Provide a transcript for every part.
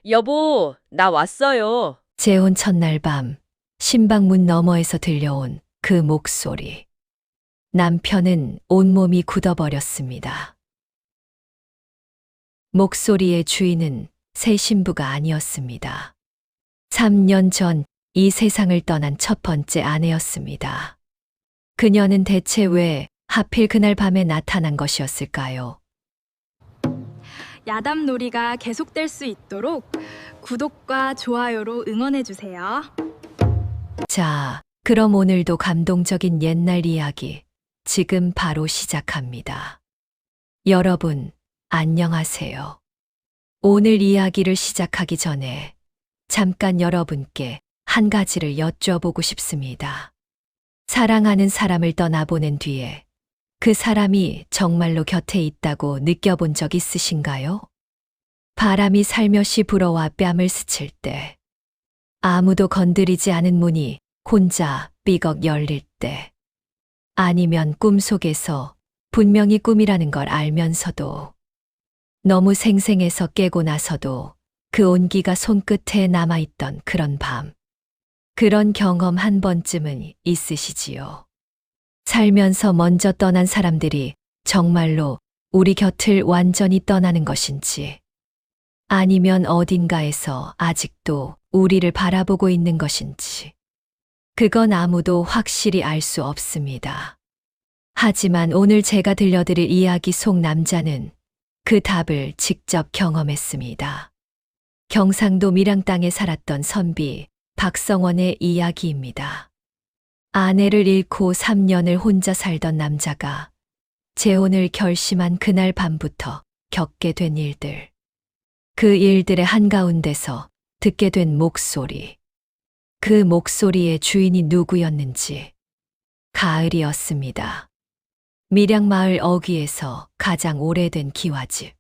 여보, 나 왔어요. 재혼 첫날 밤, 신방문 너머에서 들려온 그 목소리. 남편은 온몸이 굳어버렸습니다. 목소리의 주인은 새 신부가 아니었습니다. 3년 전 이 세상을 떠난 첫 번째 아내였습니다. 그녀는 대체 왜 하필 그날 밤에 나타난 것이었을까요? 야담 놀이가 계속될 수 있도록 구독과 좋아요로 응원해주세요. 자, 그럼 오늘도 감동적인 옛날 이야기 지금 바로 시작합니다. 여러분, 안녕하세요. 오늘 이야기를 시작하기 전에 잠깐 여러분께 한 가지를 여쭤보고 싶습니다. 사랑하는 사람을 떠나보낸 뒤에 그 사람이 정말로 곁에 있다고 느껴본 적 있으신가요? 바람이 살며시 불어와 뺨을 스칠 때, 아무도 건드리지 않은 문이 혼자 삐걱 열릴 때, 아니면 꿈속에서 분명히 꿈이라는 걸 알면서도 너무 생생해서 깨고 나서도 그 온기가 손끝에 남아있던 그런 밤. 그런 경험 한 번쯤은 있으시지요. 살면서 먼저 떠난 사람들이 정말로 우리 곁을 완전히 떠나는 것인지, 아니면 어딘가에서 아직도 우리를 바라보고 있는 것인지, 그건 아무도 확실히 알 수 없습니다. 하지만 오늘 제가 들려드릴 이야기 속 남자는 그 답을 직접 경험했습니다. 경상도 밀양 땅에 살았던 선비 박성원의 이야기입니다. 아내를 잃고 3년을 혼자 살던 남자가 재혼을 결심한 그날 밤부터 겪게 된 일들. 그 일들의 한가운데서 듣게 된 목소리. 그 목소리의 주인이 누구였는지. 가을이었습니다. 밀양마을 어귀에서 가장 오래된 기와집.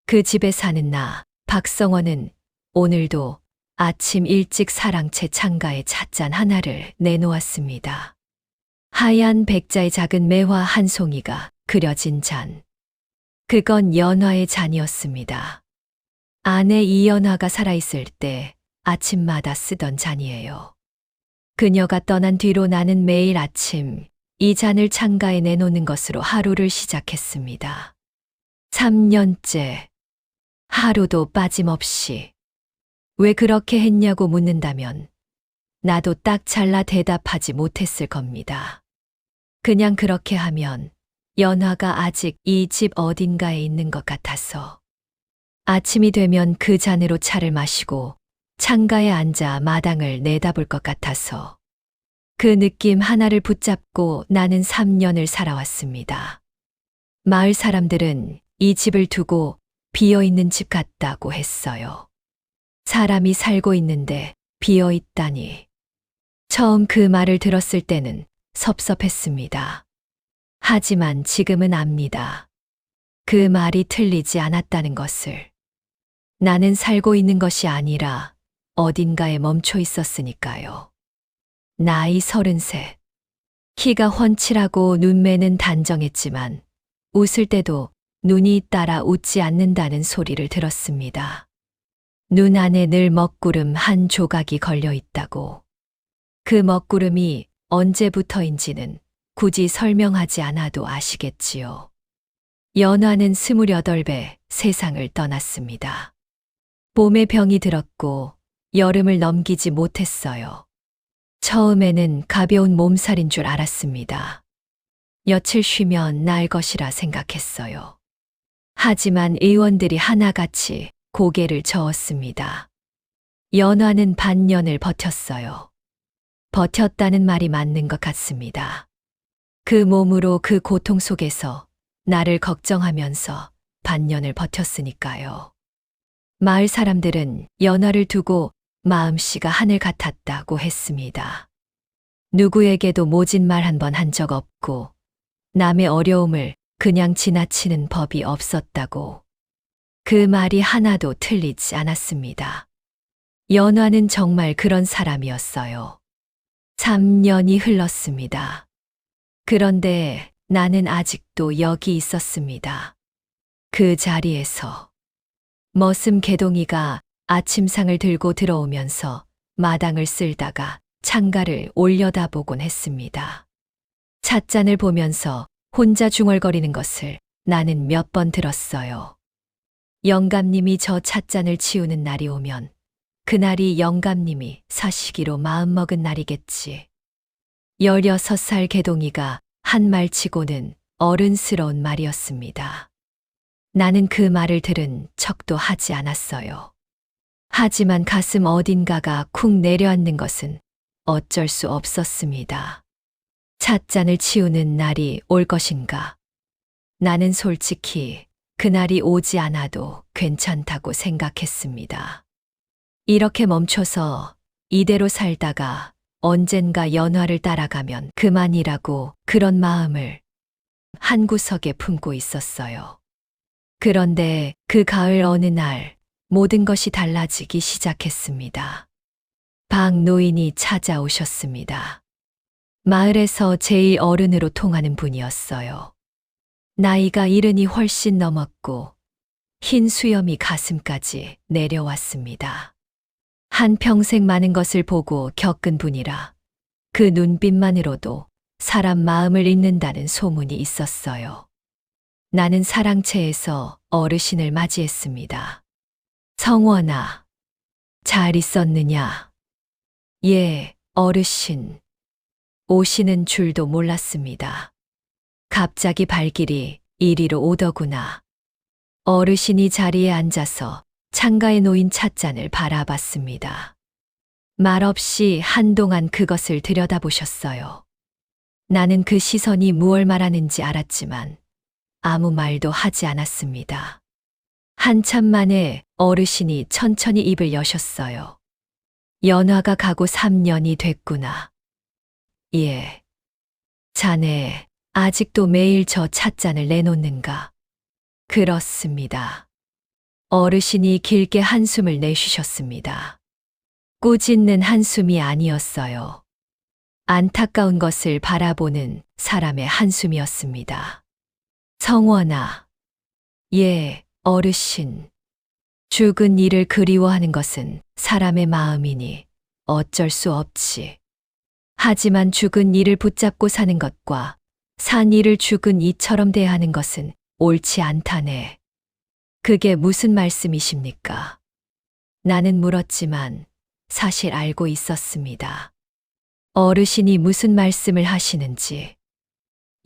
그 집에 사는 나, 박성원은 오늘도 아침 일찍 사랑채 창가에 찻잔 하나를 내놓았습니다. 하얀 백자의 작은 매화 한 송이가 그려진 잔. 그건 연화의 잔이었습니다. 아내 이연화가 살아있을 때 아침마다 쓰던 잔이에요. 그녀가 떠난 뒤로 나는 매일 아침 이 잔을 창가에 내놓는 것으로 하루를 시작했습니다. 3년째, 하루도 빠짐없이. 왜 그렇게 했냐고 묻는다면 나도 딱 잘라 대답하지 못했을 겁니다. 그냥 그렇게 하면 연화가 아직 이 집 어딘가에 있는 것 같아서. 아침이 되면 그 잔으로 차를 마시고 창가에 앉아 마당을 내다볼 것 같아서. 그 느낌 하나를 붙잡고 나는 3년을 살아왔습니다. 마을 사람들은 이 집을 두고 비어있는 집 같다고 했어요. 사람이 살고 있는데 비어 있다니. 처음 그 말을 들었을 때는 섭섭했습니다. 하지만 지금은 압니다. 그 말이 틀리지 않았다는 것을. 나는 살고 있는 것이 아니라 어딘가에 멈춰 있었으니까요. 나이 33. 키가 훤칠하고 눈매는 단정했지만 웃을 때도 눈이 따라 웃지 않는다는 소리를 들었습니다. 눈 안에 늘 먹구름 한 조각이 걸려 있다고. 그 먹구름이 언제부터인지는 굳이 설명하지 않아도 아시겠지요. 연화는 28배 세상을 떠났습니다. 봄에 병이 들었고 여름을 넘기지 못했어요. 처음에는 가벼운 몸살인 줄 알았습니다. 며칠 쉬면 나을 것이라 생각했어요. 하지만 의원들이 하나같이 고개를 저었습니다. 연화는 반년을 버텼어요. 버텼다는 말이 맞는 것 같습니다. 그 몸으로 그 고통 속에서 나를 걱정하면서 반년을 버텼으니까요. 마을 사람들은 연화를 두고 마음씨가 하늘 같았다고 했습니다. 누구에게도 모진 말 한 번 한 적 없고 남의 어려움을 그냥 지나치는 법이 없었다고. 그 말이 하나도 틀리지 않았습니다. 연화는 정말 그런 사람이었어요. 3년이 흘렀습니다. 그런데 나는 아직도 여기 있었습니다. 그 자리에서 머슴 개동이가 아침상을 들고 들어오면서 마당을 쓸다가 창가를 올려다보곤 했습니다. 찻잔을 보면서 혼자 중얼거리는 것을 나는 몇 번 들었어요. 영감님이 저 찻잔을 치우는 날이 오면 그날이 영감님이 사시기로 마음먹은 날이겠지. 16살 개동이가 한 말치고는 어른스러운 말이었습니다. 나는 그 말을 들은 척도 하지 않았어요. 하지만 가슴 어딘가가 쿵 내려앉는 것은 어쩔 수 없었습니다. 찻잔을 치우는 날이 올 것인가? 나는 솔직히 그날이 오지 않아도 괜찮다고 생각했습니다. 이렇게 멈춰서 이대로 살다가 언젠가 연화를 따라가면 그만이라고 그런 마음을 한구석에 품고 있었어요. 그런데 그 가을 어느 날 모든 것이 달라지기 시작했습니다. 박 노인이 찾아오셨습니다. 마을에서 제일 어른으로 통하는 분이었어요. 나이가 70이 훨씬 넘었고 흰 수염이 가슴까지 내려왔습니다. 한평생 많은 것을 보고 겪은 분이라 그 눈빛만으로도 사람 마음을 읽는다는 소문이 있었어요. 나는 사랑채에서 어르신을 맞이했습니다. 성원아, 잘 있었느냐? 예, 어르신. 오시는 줄도 몰랐습니다. 갑자기 발길이 이리로 오더구나. 어르신이 자리에 앉아서 창가에 놓인 찻잔을 바라봤습니다. 말없이 한동안 그것을 들여다보셨어요. 나는 그 시선이 무얼 말하는지 알았지만 아무 말도 하지 않았습니다. 한참 만에 어르신이 천천히 입을 여셨어요. 연화가 가고 3년이 됐구나. 예. 자네 아직도 매일 저 찻잔을 내놓는가? 그렇습니다. 어르신이 길게 한숨을 내쉬셨습니다. 꾸짖는 한숨이 아니었어요. 안타까운 것을 바라보는 사람의 한숨이었습니다. 성원아. 예, 어르신. 죽은 이를 그리워하는 것은 사람의 마음이니 어쩔 수 없지. 하지만 죽은 이를 붙잡고 사는 것과 산 이를 죽은 이처럼 대하는 것은 옳지 않다네. 그게 무슨 말씀이십니까? 나는 물었지만 사실 알고 있었습니다. 어르신이 무슨 말씀을 하시는지,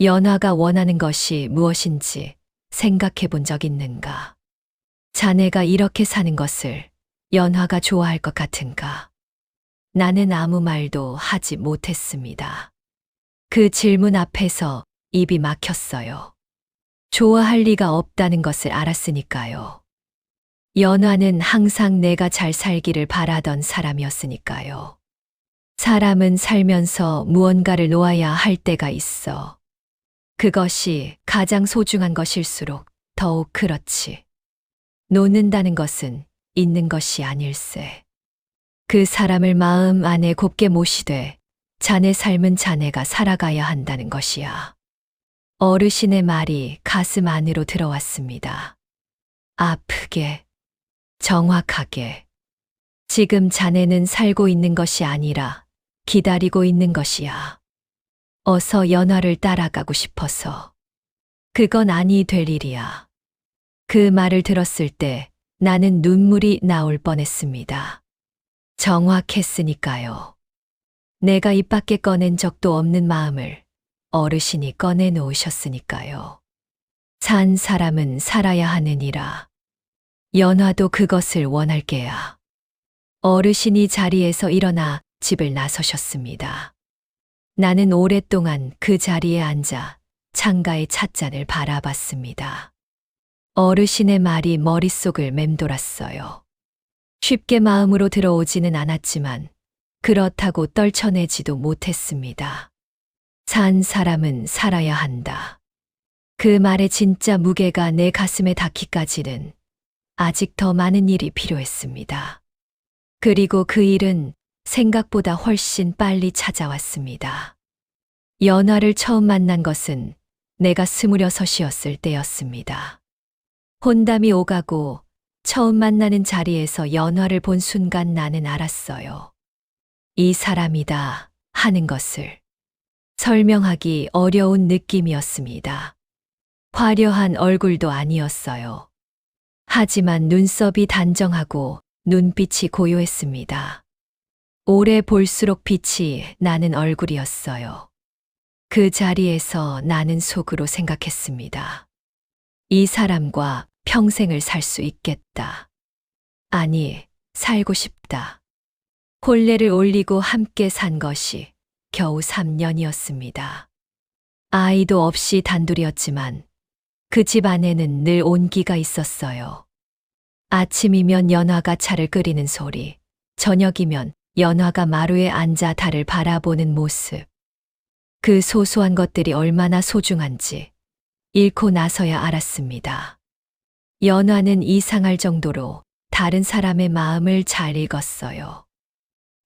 연화가 원하는 것이 무엇인지 생각해 본 적 있는가? 자네가 이렇게 사는 것을 연화가 좋아할 것 같은가? 나는 아무 말도 하지 못했습니다. 그 질문 앞에서 입이 막혔어요. 좋아할 리가 없다는 것을 알았으니까요. 연화는 항상 내가 잘 살기를 바라던 사람이었으니까요. 사람은 살면서 무언가를 놓아야 할 때가 있어. 그것이 가장 소중한 것일수록 더욱 그렇지. 놓는다는 것은 있는 것이 아닐세. 그 사람을 마음 안에 곱게 모시되 자네 삶은 자네가 살아가야 한다는 것이야. 어르신의 말이 가슴 안으로 들어왔습니다. 아프게, 정확하게. 지금 자네는 살고 있는 것이 아니라 기다리고 있는 것이야. 어서 연화를 따라가고 싶어서. 그건 아니 될 일이야. 그 말을 들었을 때 나는 눈물이 나올 뻔했습니다. 정확했으니까요. 내가 입 밖에 꺼낸 적도 없는 마음을 어르신이 꺼내 놓으셨으니까요. 산 사람은 살아야 하느니라. 연화도 그것을 원할 게야. 어르신이 자리에서 일어나 집을 나서셨습니다. 나는 오랫동안 그 자리에 앉아 창가의 찻잔을 바라봤습니다. 어르신의 말이 머릿속을 맴돌았어요. 쉽게 마음으로 들어오지는 않았지만 그렇다고 떨쳐내지도 못했습니다. 산 사람은 살아야 한다. 그 말의 진짜 무게가 내 가슴에 닿기까지는 아직 더 많은 일이 필요했습니다. 그리고 그 일은 생각보다 훨씬 빨리 찾아왔습니다. 연화를 처음 만난 것은 내가 26이었을 때였습니다. 혼담이 오가고 처음 만나는 자리에서 연화를 본 순간 나는 알았어요. 이 사람이다 하는 것을. 설명하기 어려운 느낌이었습니다. 화려한 얼굴도 아니었어요. 하지만 눈썹이 단정하고 눈빛이 고요했습니다. 오래 볼수록 빛이 나는 얼굴이었어요. 그 자리에서 나는 속으로 생각했습니다. 이 사람과 평생을 살 수 있겠다. 아니, 살고 싶다. 혼례를 올리고 함께 산 것이 겨우 3년이었습니다. 아이도 없이 단둘이었지만 그 집 안에는 늘 온기가 있었어요. 아침이면 연화가 차를 끓이는 소리, 저녁이면 연화가 마루에 앉아 달을 바라보는 모습. 그 소소한 것들이 얼마나 소중한지 잃고 나서야 알았습니다. 연화는 이상할 정도로 다른 사람의 마음을 잘 읽었어요.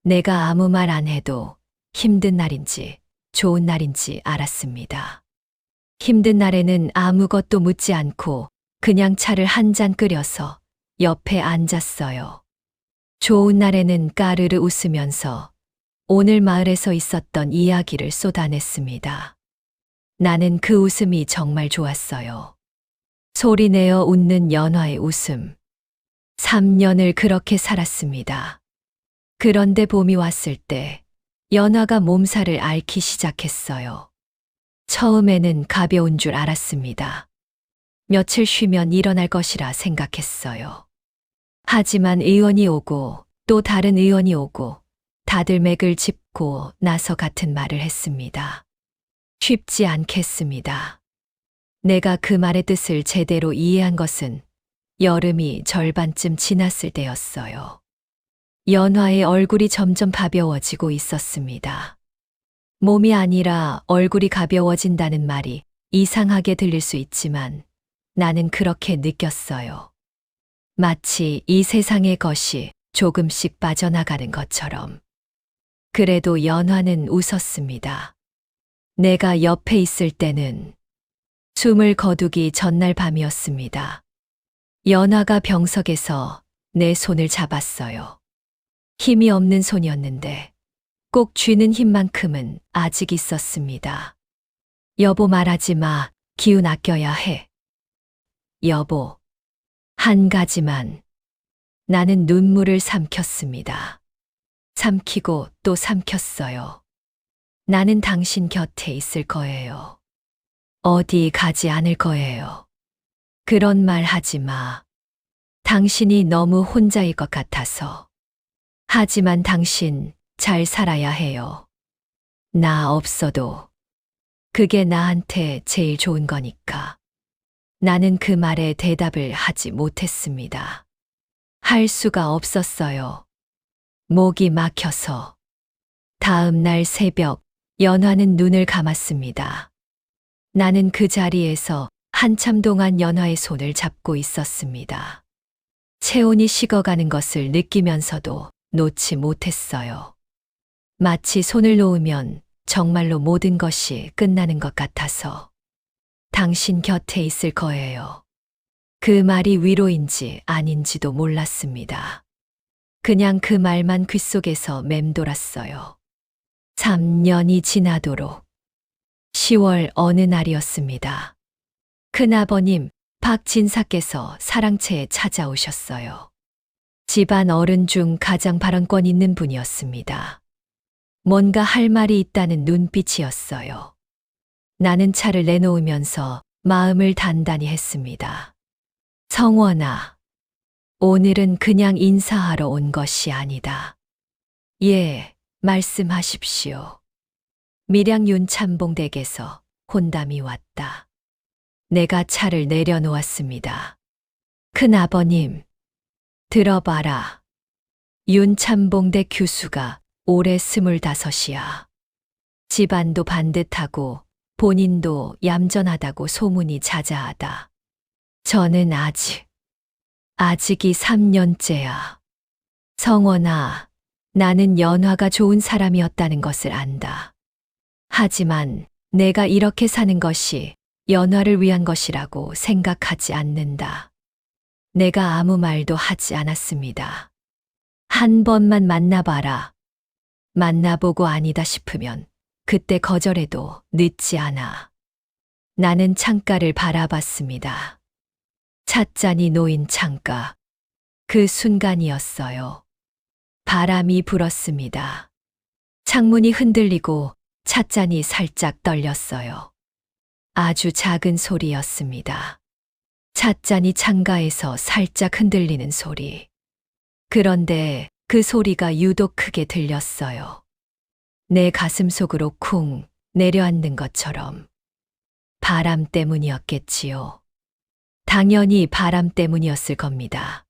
내가 아무 말 안 해도 힘든 날인지 좋은 날인지 알았습니다. 힘든 날에는 아무것도 묻지 않고 그냥 차를 한 잔 끓여서 옆에 앉았어요. 좋은 날에는 까르르 웃으면서 오늘 마을에서 있었던 이야기를 쏟아냈습니다. 나는 그 웃음이 정말 좋았어요. 소리내어 웃는 연화의 웃음. 3년을 그렇게 살았습니다. 그런데 봄이 왔을 때 연화가 몸살을 앓기 시작했어요. 처음에는 가벼운 줄 알았습니다. 며칠 쉬면 일어날 것이라 생각했어요. 하지만 의원이 오고 또 다른 의원이 오고 다들 맥을 짚고 나서 같은 말을 했습니다. 쉽지 않겠습니다. 내가 그 말의 뜻을 제대로 이해한 것은 여름이 절반쯤 지났을 때였어요. 연화의 얼굴이 점점 가벼워지고 있었습니다. 몸이 아니라 얼굴이 가벼워진다는 말이 이상하게 들릴 수 있지만 나는 그렇게 느꼈어요. 마치 이 세상의 것이 조금씩 빠져나가는 것처럼. 그래도 연화는 웃었습니다. 내가 옆에 있을 때는 숨을 거두기 전날 밤이었습니다. 연화가 병석에서 내 손을 잡았어요. 힘이 없는 손이었는데 꼭 쥐는 힘만큼은 아직 있었습니다. 여보 말하지 마. 기운 아껴야 해. 여보. 한 가지만. 나는 눈물을 삼켰습니다. 삼키고 또 삼켰어요. 나는 당신 곁에 있을 거예요. 어디 가지 않을 거예요. 그런 말 하지 마. 당신이 너무 혼자일 것 같아서. 하지만 당신 잘 살아야 해요. 나 없어도. 그게 나한테 제일 좋은 거니까. 나는 그 말에 대답을 하지 못했습니다. 할 수가 없었어요. 목이 막혀서. 다음 날 새벽, 연화는 눈을 감았습니다. 나는 그 자리에서 한참 동안 연화의 손을 잡고 있었습니다. 체온이 식어가는 것을 느끼면서도 놓지 못했어요. 마치 손을 놓으면 정말로 모든 것이 끝나는 것 같아서. 당신 곁에 있을 거예요. 그 말이 위로인지 아닌지도 몰랐습니다. 그냥 그 말만 귓속에서 맴돌았어요. 3년이 지나도록. 10월 어느 날이었습니다. 큰아버님 박진사께서 사랑채에 찾아오셨어요. 집안 어른 중 가장 발언권 있는 분이었습니다. 뭔가 할 말이 있다는 눈빛이었어요. 나는 차를 내놓으면서 마음을 단단히 했습니다. 성원아, 오늘은 그냥 인사하러 온 것이 아니다. 예, 말씀하십시오. 밀양 윤참봉댁에서 혼담이 왔다. 내가 차를 내려놓았습니다. 큰아버님, 들어봐라. 윤참봉댁 교수가 올해 25이야. 집안도 반듯하고 본인도 얌전하다고 소문이 자자하다. 저는 아직이 3년째야. 성원아, 나는 연화가 좋은 사람이었다는 것을 안다. 하지만 내가 이렇게 사는 것이 연화를 위한 것이라고 생각하지 않는다. 내가 아무 말도 하지 않았습니다. 한 번만 만나봐라. 만나보고 아니다 싶으면 그때 거절해도 늦지 않아. 나는 창가를 바라봤습니다. 찻잔이 놓인 창가. 그 순간이었어요. 바람이 불었습니다. 창문이 흔들리고 찻잔이 살짝 떨렸어요. 아주 작은 소리였습니다. 찻잔이 창가에서 살짝 흔들리는 소리. 그런데 그 소리가 유독 크게 들렸어요. 내 가슴 속으로 쿵 내려앉는 것처럼. 바람 때문이었겠지요. 당연히 바람 때문이었을 겁니다.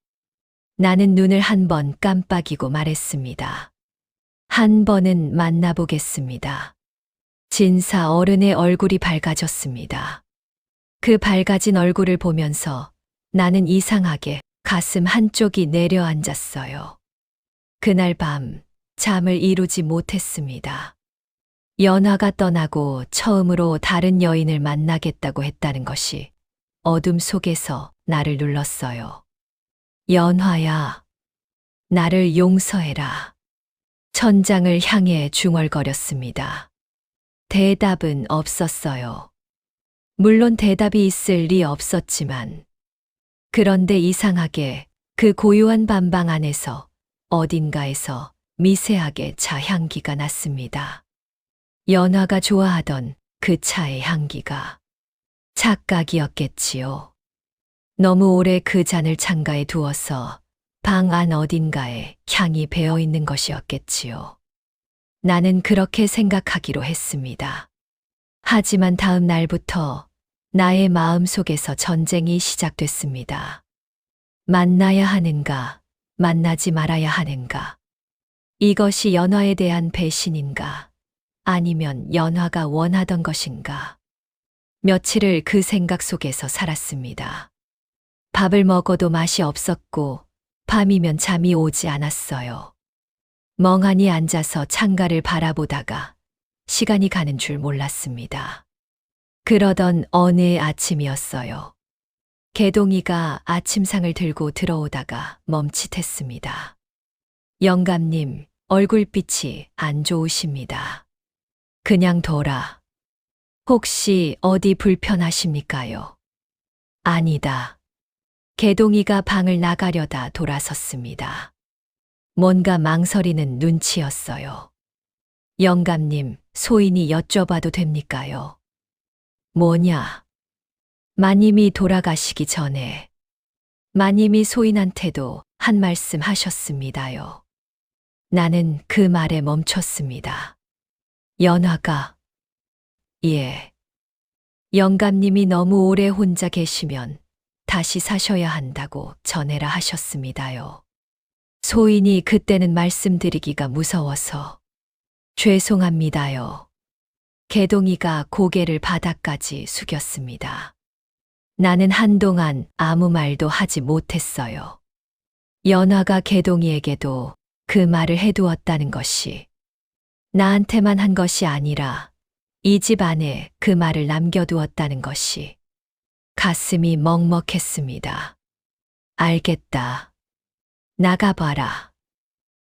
나는 눈을 한 번 깜빡이고 말했습니다. 한 번은 만나보겠습니다. 진사 어른의 얼굴이 밝아졌습니다. 그 밝아진 얼굴을 보면서 나는 이상하게 가슴 한쪽이 내려앉았어요. 그날 밤 잠을 이루지 못했습니다. 연화가 떠나고 처음으로 다른 여인을 만나겠다고 했다는 것이 어둠 속에서 나를 눌렀어요. 연화야, 나를 용서해라. 천장을 향해 중얼거렸습니다. 대답은 없었어요. 물론 대답이 있을 리 없었지만, 그런데 이상하게 그 고요한 밤방 안에서 어딘가에서 미세하게 차 향기가 났습니다. 연화가 좋아하던 그 차의 향기가 착각이었겠지요. 너무 오래 그 잔을 창가에 두어서 방 안 어딘가에 향이 배어 있는 것이었겠지요. 나는 그렇게 생각하기로 했습니다. 하지만 다음 날부터 나의 마음 속에서 전쟁이 시작됐습니다. 만나야 하는가, 만나지 말아야 하는가. 이것이 연화에 대한 배신인가, 아니면 연화가 원하던 것인가. 며칠을 그 생각 속에서 살았습니다. 밥을 먹어도 맛이 없었고 밤이면 잠이 오지 않았어요. 멍하니 앉아서 창가를 바라보다가 시간이 가는 줄 몰랐습니다. 그러던 어느 아침이었어요. 개동이가 아침상을 들고 들어오다가 멈칫했습니다. 영감님, 얼굴빛이 안 좋으십니다. 그냥 둬라. 혹시 어디 불편하십니까요? 아니다. 개동이가 방을 나가려다 돌아섰습니다. 뭔가 망설이는 눈치였어요. 영감님, 소인이 여쭤봐도 됩니까요? 뭐냐? 마님이 돌아가시기 전에 마님이 소인한테도 한 말씀 하셨습니다요. 나는 그 말에 멈췄습니다. 연화가, 예. 영감님이 너무 오래 혼자 계시면 다시 사셔야 한다고 전해라 하셨습니다요. 소인이 그때는 말씀드리기가 무서워서 죄송합니다요. 개동이가 고개를 바닥까지 숙였습니다. 나는 한동안 아무 말도 하지 못했어요. 연화가 개동이에게도 그 말을 해두었다는 것이 나한테만 한 것이 아니라 이 집 안에 그 말을 남겨두었다는 것이 가슴이 먹먹했습니다. 알겠다. 나가봐라.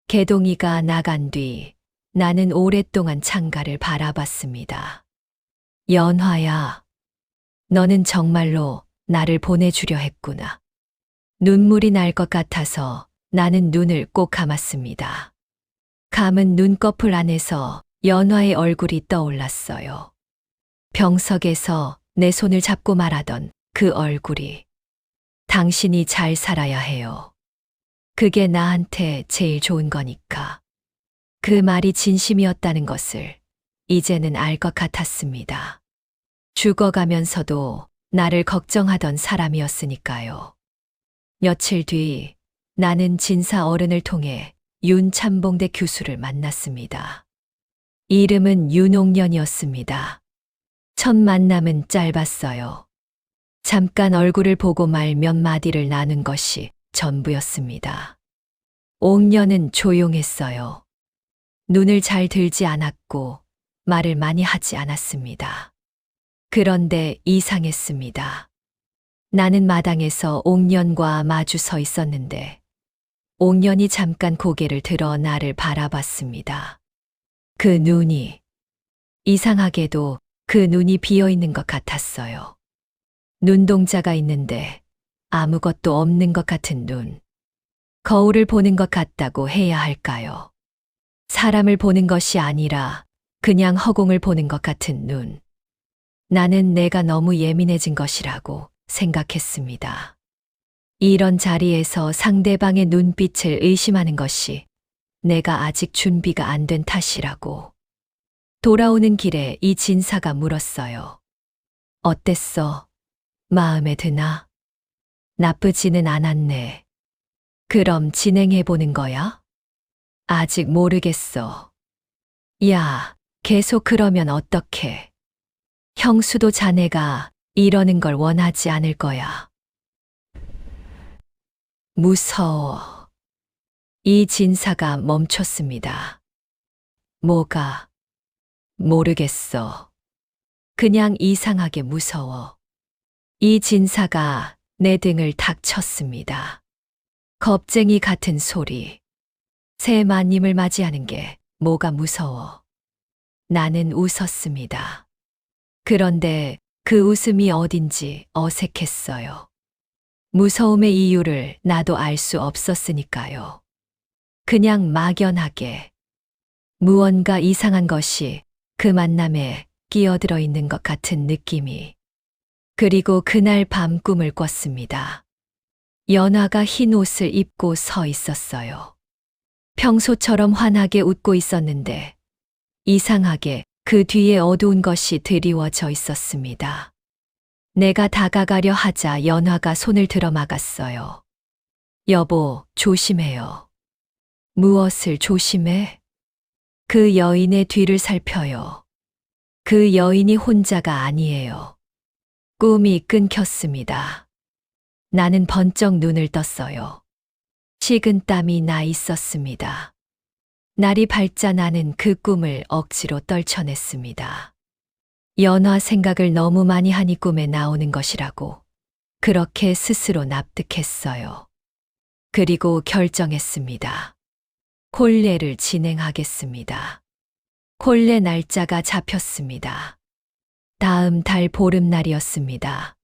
개동이가 나간 뒤 나는 오랫동안 창가를 바라봤습니다. 연화야, 너는 정말로 나를 보내주려 했구나. 눈물이 날 것 같아서 나는 눈을 꼭 감았습니다. 감은 눈꺼풀 안에서 연화의 얼굴이 떠올랐어요. 병석에서 내 손을 잡고 말하던 그 얼굴이. 당신이 잘 살아야 해요. 그게 나한테 제일 좋은 거니까. 그 말이 진심이었다는 것을 이제는 알 것 같았습니다. 죽어가면서도 나를 걱정하던 사람이었으니까요. 며칠 뒤 나는 진사 어른을 통해 윤참봉대 교수를 만났습니다. 이름은 윤옥년이었습니다. 첫 만남은 짧았어요. 잠깐 얼굴을 보고 말 몇 마디를 나눈 것이 전부였습니다. 옥년은 조용했어요. 눈을 잘 들지 않았고 말을 많이 하지 않았습니다. 그런데 이상했습니다. 나는 마당에서 옥년과 마주 서 있었는데 옥년이 잠깐 고개를 들어 나를 바라봤습니다. 그 눈이 이상하게도 그 눈이 비어 있는 것 같았어요. 눈동자가 있는데 아무것도 없는 것 같은 눈. 거울을 보는 것 같다고 해야 할까요? 사람을 보는 것이 아니라 그냥 허공을 보는 것 같은 눈. 나는 내가 너무 예민해진 것이라고 생각했습니다. 이런 자리에서 상대방의 눈빛을 의심하는 것이 내가 아직 준비가 안 된 탓이라고. 돌아오는 길에 이 진사가 물었어요. 어땠어? 마음에 드나? 나쁘지는 않았네. 그럼 진행해보는 거야? 아직 모르겠어. 야, 계속 그러면 어떡해? 형수도 자네가 이러는 걸 원하지 않을 거야. 무서워. 이 진사가 멈췄습니다. 뭐가? 모르겠어. 그냥 이상하게 무서워. 이 진사가 내 등을 탁 쳤습니다. 겁쟁이 같은 소리. 새 마님을 맞이하는 게 뭐가 무서워. 나는 웃었습니다. 그런데 그 웃음이 어딘지 어색했어요. 무서움의 이유를 나도 알 수 없었으니까요. 그냥 막연하게 무언가 이상한 것이 그 만남에 끼어들어 있는 것 같은 느낌이. 그리고 그날 밤 꿈을 꿨습니다. 연화가 흰 옷을 입고 서 있었어요. 평소처럼 환하게 웃고 있었는데 이상하게 그 뒤에 어두운 것이 드리워져 있었습니다. 내가 다가가려 하자 연화가 손을 들어 막았어요. 여보, 조심해요. 무엇을 조심해? 그 여인의 뒤를 살펴요. 그 여인이 혼자가 아니에요. 꿈이 끊겼습니다. 나는 번쩍 눈을 떴어요. 식은 땀이 나 있었습니다. 날이 밝자 나는 그 꿈을 억지로 떨쳐냈습니다. 연화 생각을 너무 많이 하니 꿈에 나오는 것이라고 그렇게 스스로 납득했어요. 그리고 결정했습니다. 혼례를 진행하겠습니다. 혼례 날짜가 잡혔습니다. 다음 달 보름날이었습니다.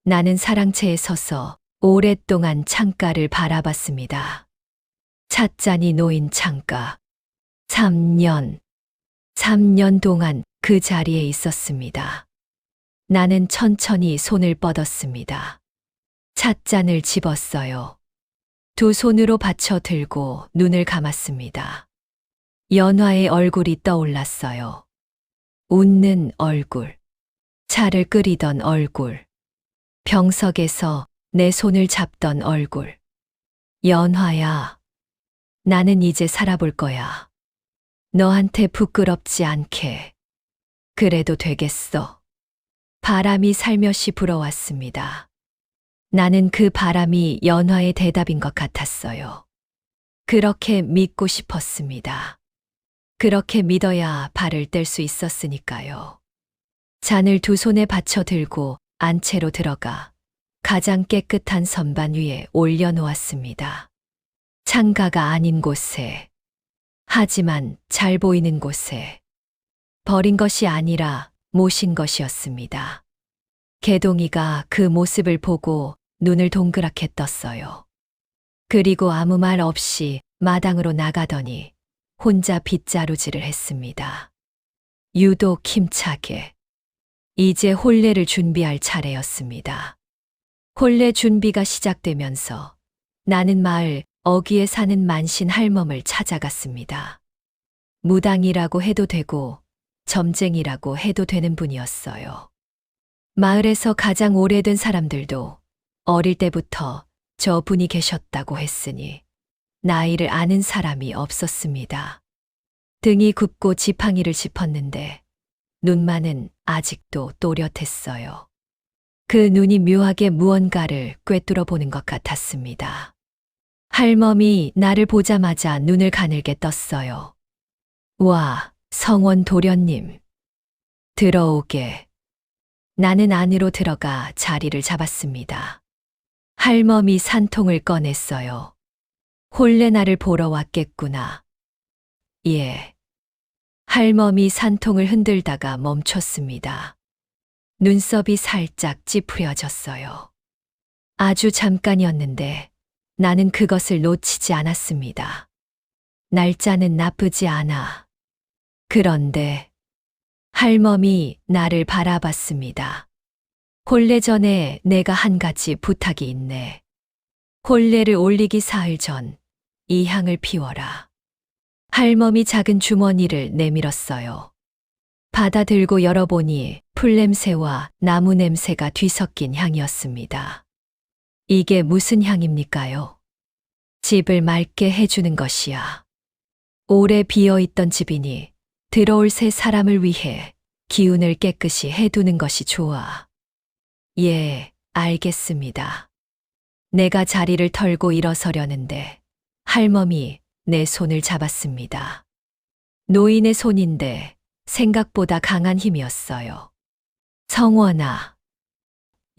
나는 사랑채에 서서 오랫동안 창가를 바라봤습니다. 찻잔이 놓인 창가. 3년 동안 그 자리에 있었습니다. 나는 천천히 손을 뻗었습니다. 찻잔을 집었어요. 두 손으로 받쳐 들고 눈을 감았습니다. 연화의 얼굴이 떠올랐어요. 웃는 얼굴. 차를 끓이던 얼굴. 병석에서 내 손을 잡던 얼굴. 연화야. 나는 이제 살아볼 거야. 너한테 부끄럽지 않게. 그래도 되겠어. 바람이 살며시 불어왔습니다. 나는 그 바람이 연화의 대답인 것 같았어요. 그렇게 믿고 싶었습니다. 그렇게 믿어야 발을 뗄 수 있었으니까요. 잔을 두 손에 받쳐 들고 안채로 들어가 가장 깨끗한 선반 위에 올려놓았습니다. 창가가 아닌 곳에, 하지만 잘 보이는 곳에. 버린 것이 아니라 모신 것이었습니다. 개동이가 그 모습을 보고 눈을 동그랗게 떴어요. 그리고 아무 말 없이 마당으로 나가더니 혼자 빗자루질을 했습니다. 유독 힘차게. 이제 혼례를 준비할 차례였습니다. 혼례 준비가 시작되면서 나는 마을 어귀에 사는 만신 할멈을 찾아갔습니다. 무당이라고 해도 되고 점쟁이라고 해도 되는 분이었어요. 마을에서 가장 오래된 사람들도 어릴 때부터 저 분이 계셨다고 했으니 나이를 아는 사람이 없었습니다. 등이 굽고 지팡이를 짚었는데 눈만은 아직도 또렷했어요. 그 눈이 묘하게 무언가를 꿰뚫어 보는 것 같았습니다. 할멈이 나를 보자마자 눈을 가늘게 떴어요. 와, 성원 도련님. 들어오게. 나는 안으로 들어가 자리를 잡았습니다. 할멈이 산통을 꺼냈어요. 홀레 나를 보러 왔겠구나. 예. 할멈이 산통을 흔들다가 멈췄습니다. 눈썹이 살짝 찌푸려졌어요. 아주 잠깐이었는데 나는 그것을 놓치지 않았습니다. 날짜는 나쁘지 않아. 그런데 할멈이 나를 바라봤습니다. 혼례 전에 내가 한 가지 부탁이 있네. 혼례를 올리기 사흘 전 이 향을 피워라. 할멈이 작은 주머니를 내밀었어요. 받아들고 열어보니 풀냄새와 나무 냄새가 뒤섞인 향이었습니다. 이게 무슨 향입니까요? 집을 맑게 해주는 것이야. 오래 비어있던 집이니 들어올 새 사람을 위해 기운을 깨끗이 해두는 것이 좋아. 예, 알겠습니다. 내가 자리를 털고 일어서려는데 할멈이 내 손을 잡았습니다. 노인의 손인데 생각보다 강한 힘이었어요. 성원아.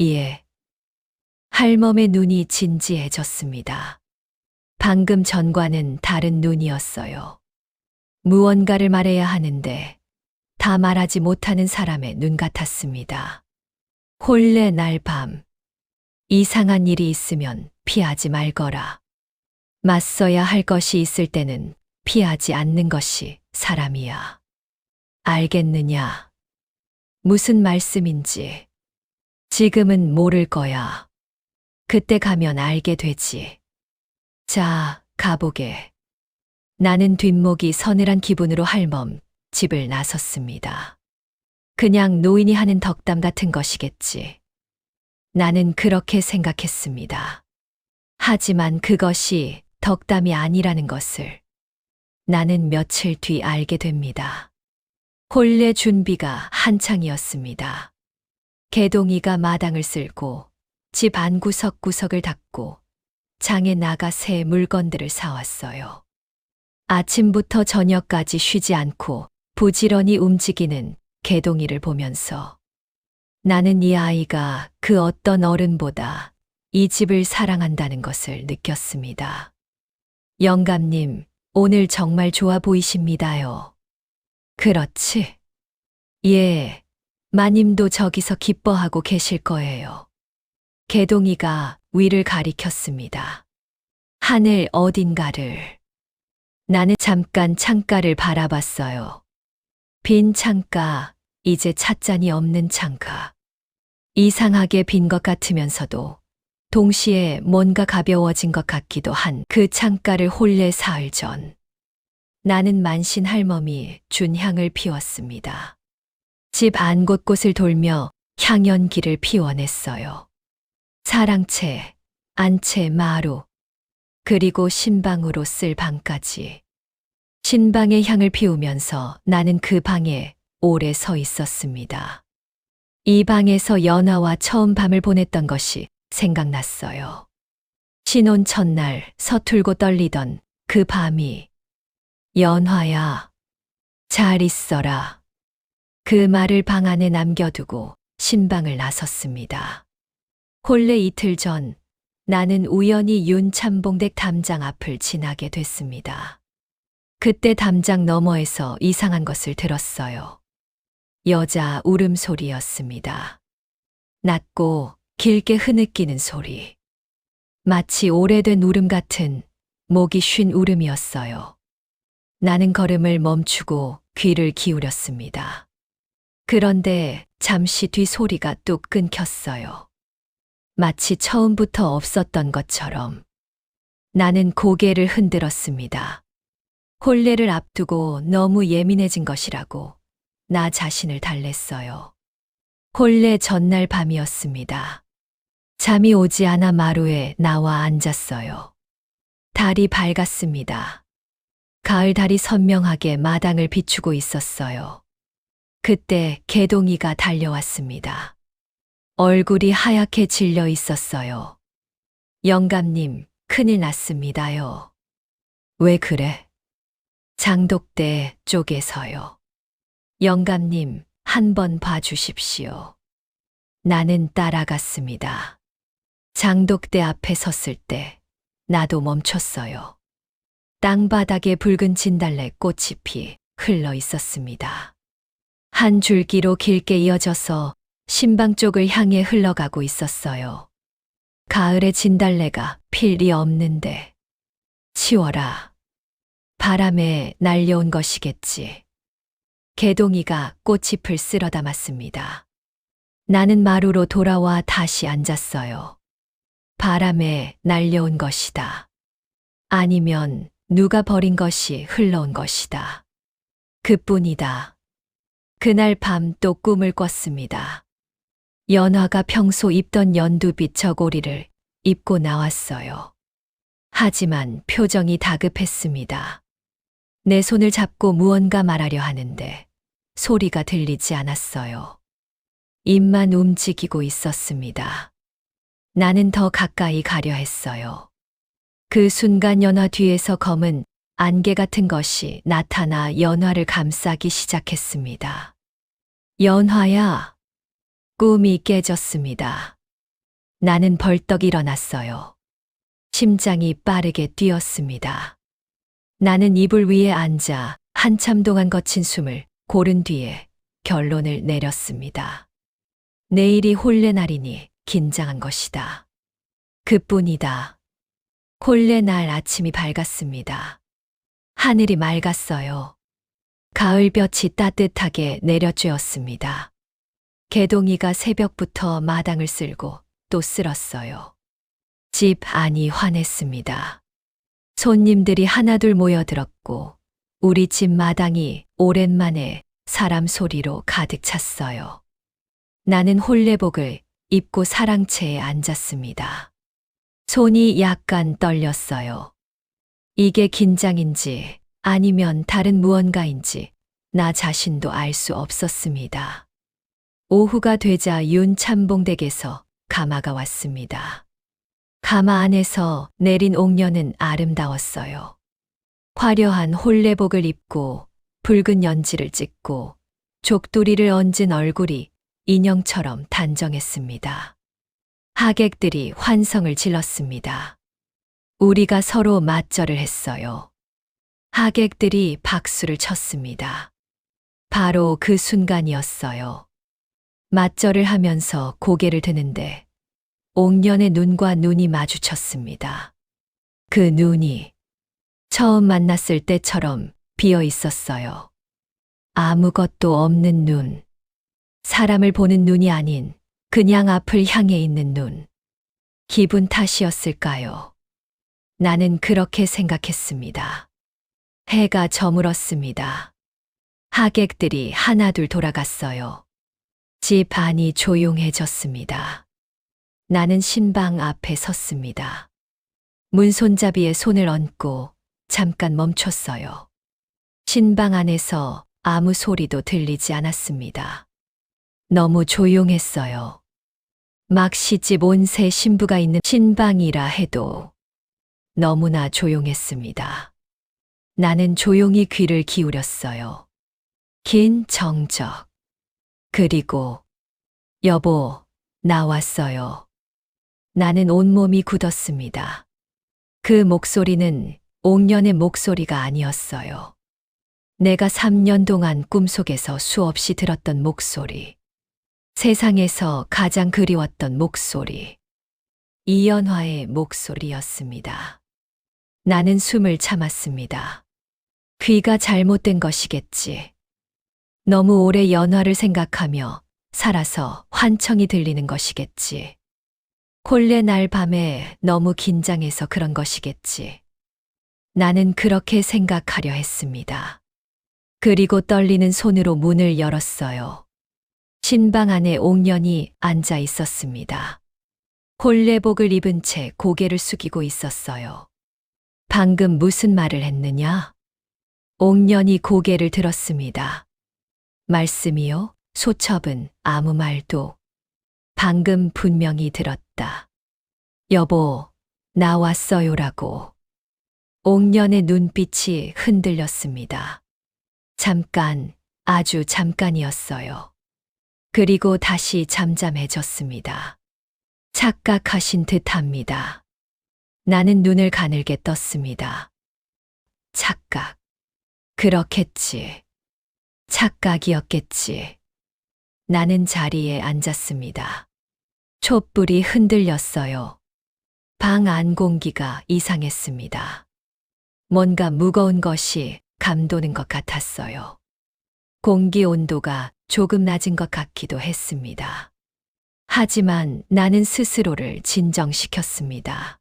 예. 할멈의 눈이 진지해졌습니다. 방금 전과는 다른 눈이었어요. 무언가를 말해야 하는데 다 말하지 못하는 사람의 눈 같았습니다. 혼례 날 밤. 이상한 일이 있으면 피하지 말거라. 맞서야 할 것이 있을 때는 피하지 않는 것이 사람이야. 알겠느냐? 무슨 말씀인지 지금은 모를 거야. 그때 가면 알게 되지. 자, 가보게. 나는 뒷목이 서늘한 기분으로 할멈 집을 나섰습니다. 그냥 노인이 하는 덕담 같은 것이겠지. 나는 그렇게 생각했습니다. 하지만 그것이 덕담이 아니라는 것을 나는 며칠 뒤 알게 됩니다. 혼례 준비가 한창이었습니다. 개동이가 마당을 쓸고 집 안 구석구석을 닦고 장에 나가 새 물건들을 사왔어요. 아침부터 저녁까지 쉬지 않고 부지런히 움직이는 개동이를 보면서 나는 이 아이가 그 어떤 어른보다 이 집을 사랑한다는 것을 느꼈습니다. 영감님, 오늘 정말 좋아 보이십니다요. 그렇지? 예, 마님도 저기서 기뻐하고 계실 거예요. 개동이가 위를 가리켰습니다. 하늘 어딘가를. 나는 잠깐 창가를 바라봤어요. 빈 창가, 이제 찻잔이 없는 창가. 이상하게 빈 것 같으면서도 동시에 뭔가 가벼워진 것 같기도 한 그 창가를 혼례 사흘 전. 나는 만신 할멈이 준 향을 피웠습니다. 집 안 곳곳을 돌며 향연기를 피워냈어요. 사랑채, 안채, 마루, 그리고 신방으로 쓸 방까지. 신방의 향을 피우면서 나는 그 방에 오래 서 있었습니다. 이 방에서 연하와 처음 밤을 보냈던 것이 생각났어요. 신혼 첫날 서툴고 떨리던 그 밤이. 연화야, 잘 있어라. 그 말을 방 안에 남겨두고 신방을 나섰습니다. 혼례 이틀 전 나는 우연히 윤참봉댁 담장 앞을 지나게 됐습니다. 그때 담장 너머에서 이상한 것을 들었어요. 여자 울음소리였습니다. 낮고 길게 흐느끼는 소리. 마치 오래된 울음 같은 목이 쉰 울음이었어요. 나는 걸음을 멈추고 귀를 기울였습니다. 그런데 잠시 뒤 소리가 뚝 끊겼어요. 마치 처음부터 없었던 것처럼. 나는 고개를 흔들었습니다. 혼례를 앞두고 너무 예민해진 것이라고 나 자신을 달랬어요. 혼례 전날 밤이었습니다. 잠이 오지 않아 마루에 나와 앉았어요. 달이 밝았습니다. 가을 달이 선명하게 마당을 비추고 있었어요. 그때 개동이가 달려왔습니다. 얼굴이 하얗게 질려 있었어요. 영감님, 큰일 났습니다요. 왜 그래? 장독대 쪽에서요. 영감님, 한번 봐주십시오. 나는 따라갔습니다. 장독대 앞에 섰을 때 나도 멈췄어요. 땅바닥에 붉은 진달래 꽃이 피 흘러 있었습니다. 한 줄기로 길게 이어져서 신방 쪽을 향해 흘러가고 있었어요. 가을의 진달래가 필 리 없는데 치워라. 바람에 날려온 것이겠지. 개동이가 꽃잎을 쓸어 담았습니다. 나는 마루로 돌아와 다시 앉았어요. 바람에 날려온 것이다. 아니면 누가 버린 것이 흘러온 것이다. 그뿐이다. 그날 밤 또 꿈을 꿨습니다. 연화가 평소 입던 연두빛 저고리를 입고 나왔어요. 하지만 표정이 다급했습니다. 내 손을 잡고 무언가 말하려 하는데 소리가 들리지 않았어요. 입만 움직이고 있었습니다. 나는 더 가까이 가려 했어요. 그 순간 연화 뒤에서 검은 안개 같은 것이 나타나 연화를 감싸기 시작했습니다. 연화야. 꿈이 깨졌습니다. 나는 벌떡 일어났어요. 심장이 빠르게 뛰었습니다. 나는 이불 위에 앉아 한참 동안 거친 숨을 고른 뒤에 결론을 내렸습니다. 내일이 혼례날이니 긴장한 것이다. 그뿐이다. 혼례날 아침이 밝았습니다. 하늘이 맑았어요. 가을볕이 따뜻하게 내려쬐었습니다. 개동이가 새벽부터 마당을 쓸고 또 쓸었어요. 집 안이 환했습니다. 손님들이 하나둘 모여들었고 우리 집 마당이 오랜만에 사람 소리로 가득 찼어요. 나는 혼례복을 입고 사랑채에 앉았습니다. 손이 약간 떨렸어요. 이게 긴장인지 아니면 다른 무언가인지 나 자신도 알 수 없었습니다. 오후가 되자 윤참봉댁에서 가마가 왔습니다. 가마 안에서 내린 옥녀는 아름다웠어요. 화려한 혼례복을 입고 붉은 연지를 찍고 족두리를 얹은 얼굴이 인형처럼 단정했습니다. 하객들이 환성을 질렀습니다. 우리가 서로 맞절을 했어요. 하객들이 박수를 쳤습니다. 바로 그 순간이었어요. 맞절을 하면서 고개를 드는데 옥년의 눈과 눈이 마주쳤습니다. 그 눈이 처음 만났을 때처럼 비어 있었어요. 아무것도 없는 눈. 사람을 보는 눈이 아닌 그냥 앞을 향해 있는 눈. 기분 탓이었을까요? 나는 그렇게 생각했습니다. 해가 저물었습니다. 하객들이 하나둘 돌아갔어요. 집 안이 조용해졌습니다. 나는 신방 앞에 섰습니다. 문손잡이에 손을 얹고 잠깐 멈췄어요. 신방 안에서 아무 소리도 들리지 않았습니다. 너무 조용했어요. 막 시집 온 새 신부가 있는 신방이라 해도 너무나 조용했습니다. 나는 조용히 귀를 기울였어요. 긴 정적. 그리고 여보, 나왔어요. 나는 온몸이 굳었습니다. 그 목소리는 옥년의 목소리가 아니었어요. 내가 3년 동안 꿈속에서 수없이 들었던 목소리. 세상에서 가장 그리웠던 목소리. 이연화의 목소리였습니다. 나는 숨을 참았습니다. 귀가 잘못된 것이겠지. 너무 오래 연화를 생각하며 살아서 환청이 들리는 것이겠지. 혼례 날 밤에 너무 긴장해서 그런 것이겠지. 나는 그렇게 생각하려 했습니다. 그리고 떨리는 손으로 문을 열었어요. 신방 안에 옥년이 앉아 있었습니다. 혼례복을 입은 채 고개를 숙이고 있었어요. 방금 무슨 말을 했느냐? 옥년이 고개를 들었습니다. 말씀이요? 소첩은 아무 말도. 방금 분명히 들었다. 여보, 나왔어요라고. 옥년의 눈빛이 흔들렸습니다. 잠깐, 아주 잠깐이었어요. 그리고 다시 잠잠해졌습니다. 착각하신 듯합니다. 나는 눈을 가늘게 떴습니다. 착각. 그렇겠지. 착각이었겠지. 나는 자리에 앉았습니다. 촛불이 흔들렸어요. 방 안 공기가 이상했습니다. 뭔가 무거운 것이 감도는 것 같았어요. 공기 온도가 조금 낮은 것 같기도 했습니다. 하지만 나는 스스로를 진정시켰습니다.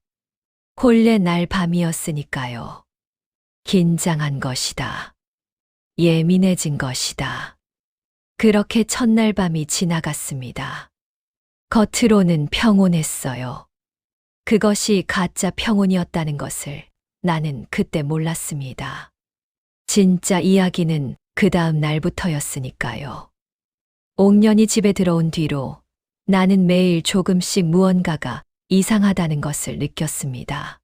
본래 날 밤이었으니까요. 긴장한 것이다. 예민해진 것이다. 그렇게 첫날 밤이 지나갔습니다. 겉으로는 평온했어요. 그것이 가짜 평온이었다는 것을 나는 그때 몰랐습니다. 진짜 이야기는 그 다음 날부터였으니까요. 옥년이 집에 들어온 뒤로 나는 매일 조금씩 무언가가 이상하다는 것을 느꼈습니다.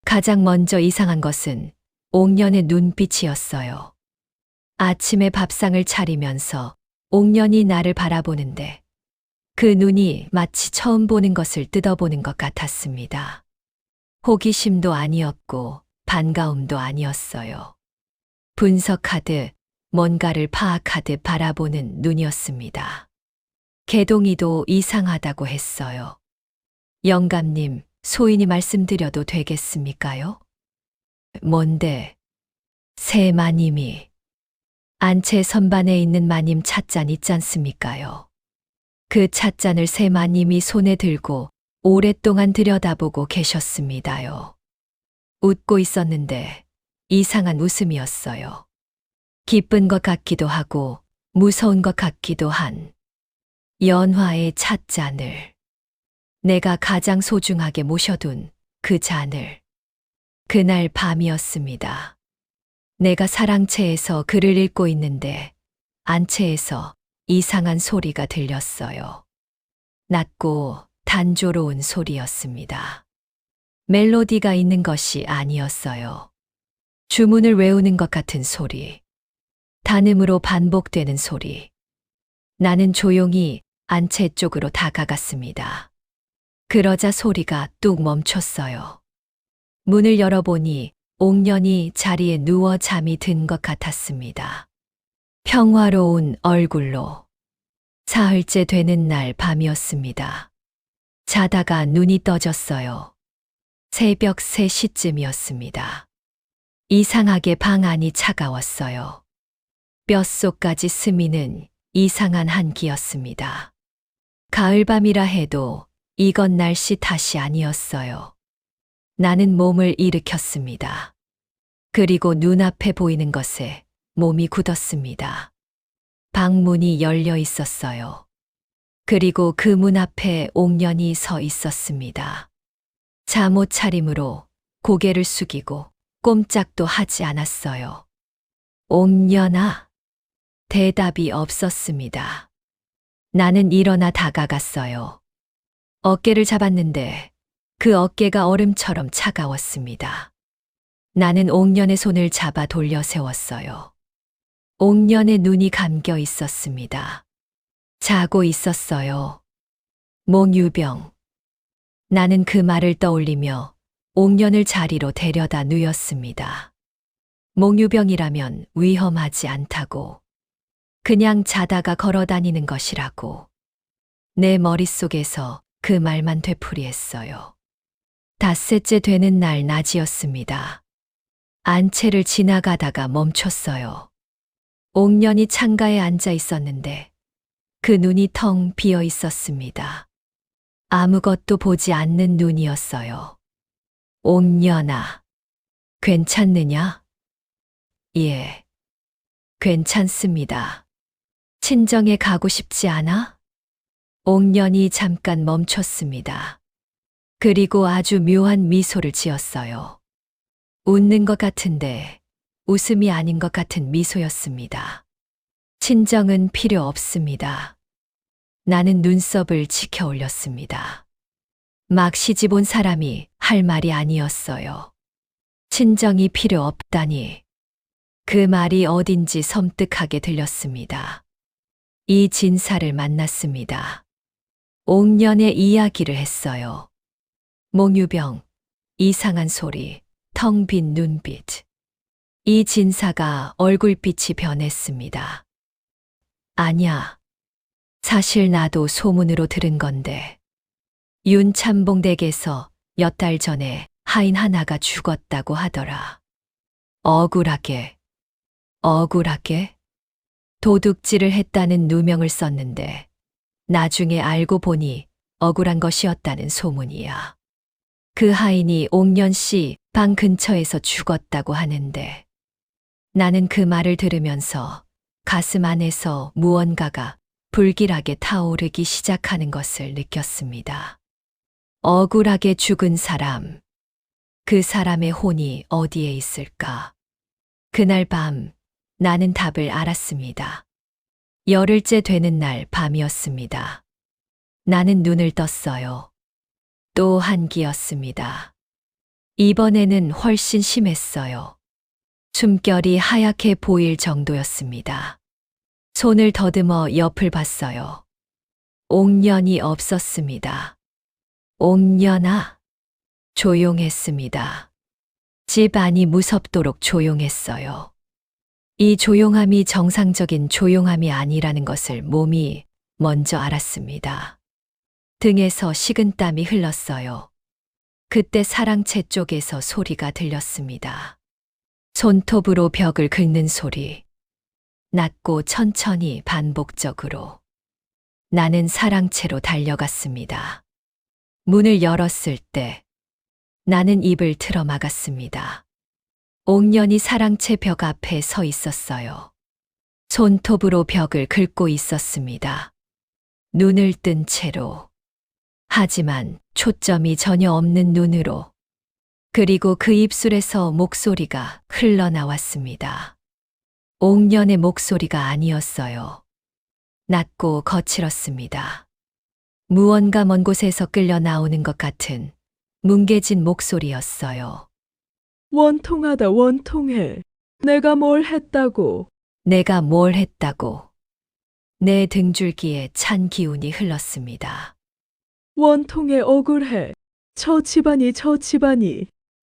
가장 먼저 이상한 것은 옥년의 눈빛이었어요. 아침에 밥상을 차리면서 옥년이 나를 바라보는데 그 눈이 마치 처음 보는 것을 뜯어보는 것 같았습니다. 호기심도 아니었고 반가움도 아니었어요. 분석하듯 뭔가를 파악하듯 바라보는 눈이었습니다. 개동이도 이상하다고 했어요. 영감님, 소인이 말씀드려도 되겠습니까요? 뭔데? 새 마님이. 안채 선반에 있는 마님 찻잔 있지 않습니까요? 그 찻잔을 새 마님이 손에 들고 오랫동안 들여다보고 계셨습니다요. 웃고 있었는데 이상한 웃음이었어요. 기쁜 것 같기도 하고 무서운 것 같기도 한 연화의 찻잔을, 내가 가장 소중하게 모셔둔 그 잔을. 그날 밤이었습니다. 내가 사랑채에서 글을 읽고 있는데 안채에서 이상한 소리가 들렸어요. 낮고 단조로운 소리였습니다. 멜로디가 있는 것이 아니었어요. 주문을 외우는 것 같은 소리. 단음으로 반복되는 소리. 나는 조용히 안채 쪽으로 다가갔습니다. 그러자 소리가 뚝 멈췄어요. 문을 열어보니 옥년이 자리에 누워 잠이 든 것 같았습니다. 평화로운 얼굴로. 사흘째 되는 날 밤이었습니다. 자다가 눈이 떠졌어요. 새벽 3시쯤이었습니다. 이상하게 방 안이 차가웠어요. 뼛속까지 스미는 이상한 한기였습니다. 가을밤이라 해도 이건 날씨 탓이 아니었어요. 나는 몸을 일으켰습니다. 그리고 눈앞에 보이는 것에 몸이 굳었습니다. 방문이 열려 있었어요. 그리고 그 문 앞에 옥년이 서 있었습니다. 잠옷 차림으로 고개를 숙이고 꼼짝도 하지 않았어요. 옥년아. 대답이 없었습니다. 나는 일어나 다가갔어요. 어깨를 잡았는데 그 어깨가 얼음처럼 차가웠습니다. 나는 옥년의 손을 잡아 돌려 세웠어요. 옥년의 눈이 감겨 있었습니다. 자고 있었어요. 몽유병. 나는 그 말을 떠올리며 옥년을 자리로 데려다 누였습니다. 몽유병이라면 위험하지 않다고. 그냥 자다가 걸어다니는 것이라고. 내 머릿속에서 그 말만 되풀이했어요. 닷새째 되는 날 낮이었습니다. 안채를 지나가다가 멈췄어요. 옥년이 창가에 앉아 있었는데 그 눈이 텅 비어 있었습니다. 아무것도 보지 않는 눈이었어요. 옥년아, 괜찮느냐? 예, 괜찮습니다. 친정에 가고 싶지 않아? 옥년이 잠깐 멈췄습니다. 그리고 아주 묘한 미소를 지었어요. 웃는 것 같은데 웃음이 아닌 것 같은 미소였습니다. 친정은 필요 없습니다. 나는 눈썹을 치켜 올렸습니다. 막 시집 온 사람이 할 말이 아니었어요. 친정이 필요 없다니. 그 말이 어딘지 섬뜩하게 들렸습니다. 이 진사를 만났습니다. 옥년의 이야기를 했어요. 몽유병, 이상한 소리, 텅 빈 눈빛. 이 진사가 얼굴빛이 변했습니다. 아냐. 사실 나도 소문으로 들은 건데. 윤참봉 댁에서 몇 달 전에 하인 하나가 죽었다고 하더라. 억울하게. 도둑질을 했다는 누명을 썼는데 나중에 알고 보니 억울한 것이었다는 소문이야. 그 하인이 옥년 씨 방 근처에서 죽었다고 하는데 나는 그 말을 들으면서 가슴 안에서 무언가가 불길하게 타오르기 시작하는 것을 느꼈습니다. 억울하게 죽은 사람, 그 사람의 혼이 어디에 있을까? 그날 밤 나는 답을 알았습니다. 열흘째 되는 날 밤이었습니다. 나는 눈을 떴어요. 또 한기였습니다. 이번에는 훨씬 심했어요. 숨결이 하얗게 보일 정도였습니다. 손을 더듬어 옆을 봤어요. 옥년이 없었습니다. 옥년아. 조용했습니다. 집 안이 무섭도록 조용했어요. 이 조용함이 정상적인 조용함이 아니라는 것을 몸이 먼저 알았습니다. 등에서 식은땀이 흘렀어요. 그때 사랑채 쪽에서 소리가 들렸습니다. 손톱으로 벽을 긁는 소리. 낮고 천천히 반복적으로. 나는 사랑채로 달려갔습니다. 문을 열었을 때 나는 입을 틀어 막았습니다. 옥년이 사랑채 벽 앞에 서 있었어요. 손톱으로 벽을 긁고 있었습니다. 눈을 뜬 채로. 하지만 초점이 전혀 없는 눈으로. 그리고 그 입술에서 목소리가 흘러나왔습니다. 옥년의 목소리가 아니었어요. 낮고 거칠었습니다. 무언가 먼 곳에서 끌려 나오는 것 같은 뭉개진 목소리였어요. 원통하다 원통해. 내가 뭘 했다고. 내가 뭘 했다고. 내 등줄기에 찬 기운이 흘렀습니다. 원통해 억울해. 저 집안이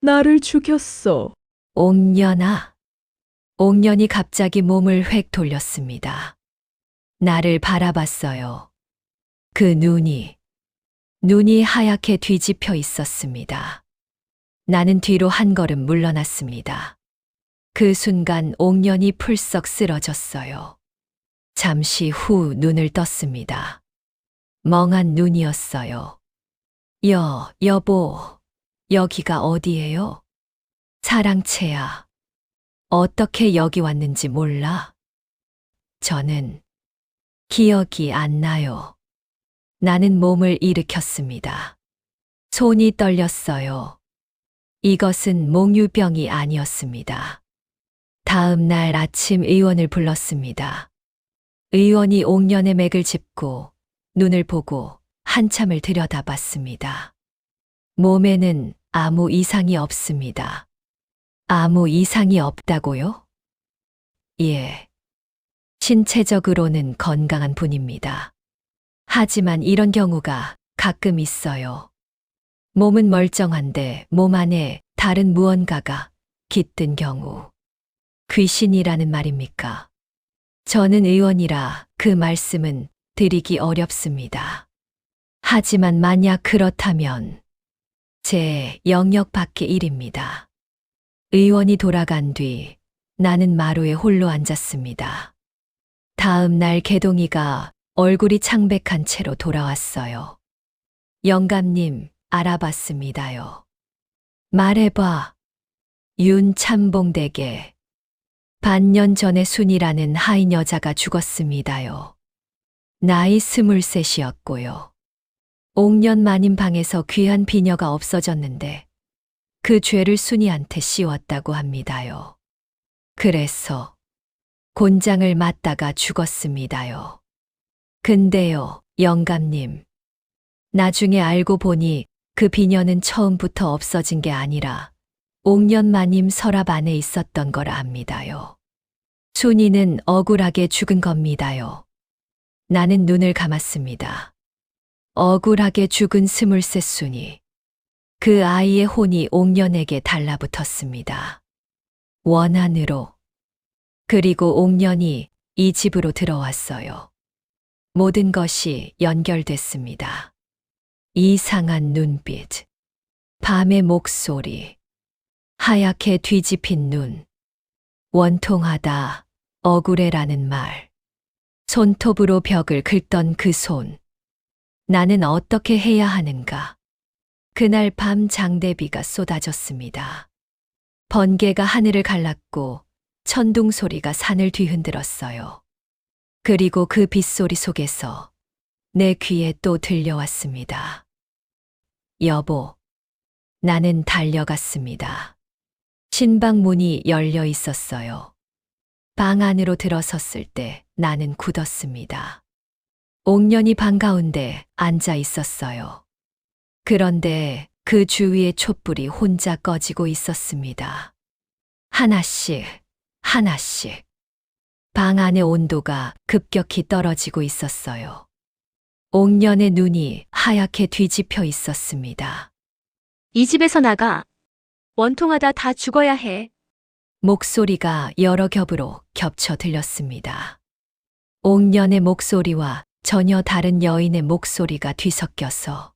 나를 죽였어. 옥년아. 옥년이 갑자기 몸을 획 돌렸습니다. 나를 바라봤어요. 그 눈이 하얗게 뒤집혀 있었습니다. 나는 뒤로 한 걸음 물러났습니다. 그 순간 옥년이 풀썩 쓰러졌어요. 잠시 후 눈을 떴습니다. 멍한 눈이었어요. 여보, 여기가 어디예요? 사랑채야. 어떻게 여기 왔는지 몰라? 저는 기억이 안 나요. 나는 몸을 일으켰습니다. 손이 떨렸어요. 이것은 몽유병이 아니었습니다. 다음 날 아침 의원을 불렀습니다. 의원이 옥년의 맥을 짚고 눈을 보고 한참을 들여다봤습니다. 몸에는 아무 이상이 없습니다. 아무 이상이 없다고요? 예. 신체적으로는 건강한 분입니다. 하지만 이런 경우가 가끔 있어요. 몸은 멀쩡한데 몸 안에 다른 무언가가 깃든 경우. 귀신이라는 말입니까? 저는 의원이라 그 말씀은 드리기 어렵습니다. 하지만 만약 그렇다면 제 영역 밖의 일입니다. 의원이 돌아간 뒤 나는 마루에 홀로 앉았습니다. 다음 날 개동이가 얼굴이 창백한 채로 돌아왔어요. 영감님, 알아봤습니다요. 말해봐. 윤참봉 댁에 반년 전에 순이라는 하인 여자가 죽었습니다요. 나이 23이었고요. 옥년 마님 방에서 귀한 비녀가 없어졌는데 그 죄를 순이한테 씌웠다고 합니다요. 그래서 곤장을 맞다가 죽었습니다요. 근데요, 영감님. 나중에 알고 보니 그 비녀는 처음부터 없어진 게 아니라 옥년 마님 서랍 안에 있었던 거라 합니다요. 순이는 억울하게 죽은 겁니다요. 나는 눈을 감았습니다. 억울하게 죽은 23순이 그 아이의 혼이 옥년에게 달라붙었습니다. 원한으로. 그리고 옥년이 이 집으로 들어왔어요. 모든 것이 연결됐습니다. 이상한 눈빛, 밤의 목소리, 하얗게 뒤집힌 눈, 원통하다, 억울해라는 말, 손톱으로 벽을 긁던 그 손. 나는 어떻게 해야 하는가? 그날 밤 장대비가 쏟아졌습니다. 번개가 하늘을 갈랐고 천둥 소리가 산을 뒤흔들었어요. 그리고 그 빗소리 속에서 내 귀에 또 들려왔습니다. 여보. 나는 달려갔습니다. 신방 문이 열려 있었어요. 방 안으로 들어섰을 때 나는 굳었습니다. 옥년이 방 가운데 앉아 있었어요. 그런데 그 주위의 촛불이 혼자 꺼지고 있었습니다. 하나씩, 하나씩. 방 안의 온도가 급격히 떨어지고 있었어요. 옥년의 눈이 하얗게 뒤집혀 있었습니다. 이 집에서 나가. 원통하다 다 죽어야 해. 목소리가 여러 겹으로 겹쳐 들렸습니다. 옥년의 목소리와 전혀 다른 여인의 목소리가 뒤섞여서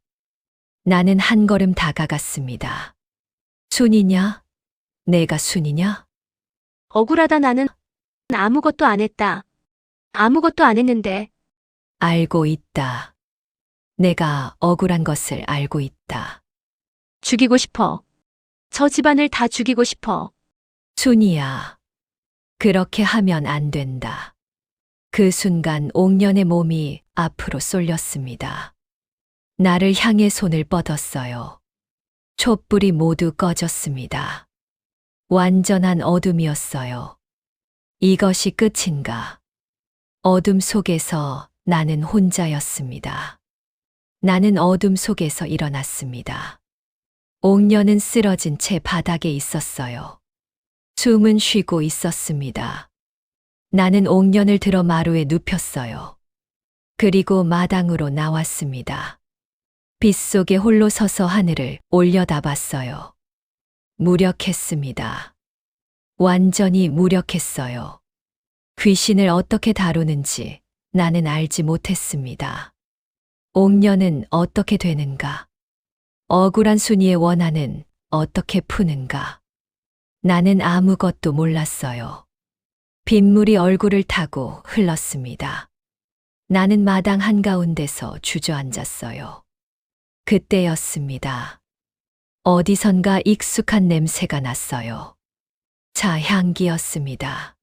나는 한 걸음 다가갔습니다. 순이냐? 내가 순이냐? 억울하다 나는 아무것도 안 했다. 아무것도 안 했는데. 알고 있다. 내가 억울한 것을 알고 있다. 죽이고 싶어. 저 집안을 다 죽이고 싶어. 순이야. 그렇게 하면 안 된다. 그 순간 옥년의 몸이 앞으로 쏠렸습니다. 나를 향해 손을 뻗었어요. 촛불이 모두 꺼졌습니다. 완전한 어둠이었어요. 이것이 끝인가? 어둠 속에서 나는 혼자였습니다. 나는 어둠 속에서 일어났습니다. 옥년은 쓰러진 채 바닥에 있었어요. 숨은 쉬고 있었습니다. 나는 옥년을 들어 마루에 눕혔어요. 그리고 마당으로 나왔습니다. 빗속에 홀로 서서 하늘을 올려다봤어요. 무력했습니다. 완전히 무력했어요. 귀신을 어떻게 다루는지 나는 알지 못했습니다. 옥년은 어떻게 되는가? 억울한 순이의 원한은 어떻게 푸는가? 나는 아무것도 몰랐어요. 빗물이 얼굴을 타고 흘렀습니다. 나는 마당 한가운데서 주저앉았어요. 그때였습니다. 어디선가 익숙한 냄새가 났어요. 차 향기였습니다.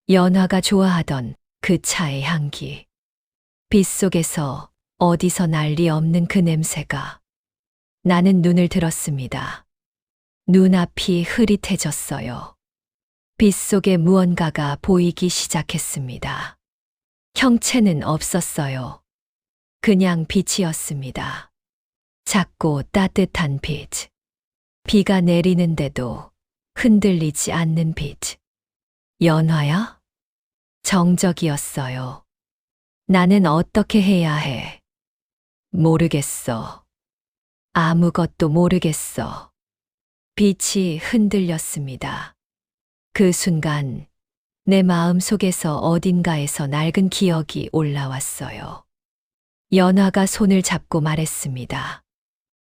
연화가 좋아하던 그 차의 향기. 빗속에서 어디서 난리 없는 그 냄새가. 나는 눈을 들었습니다. 눈앞이 흐릿해졌어요. 빗속에 무언가가 보이기 시작했습니다. 형체는 없었어요. 그냥 빛이었습니다. 작고 따뜻한 빛. 비가 내리는데도 흔들리지 않는 빛. 연화야? 정적이었어요. 나는 어떻게 해야 해? 모르겠어. 아무것도 모르겠어. 빛이 흔들렸습니다. 그 순간 내 마음 속에서 어딘가에서 낡은 기억이 올라왔어요. 연화가 손을 잡고 말했습니다.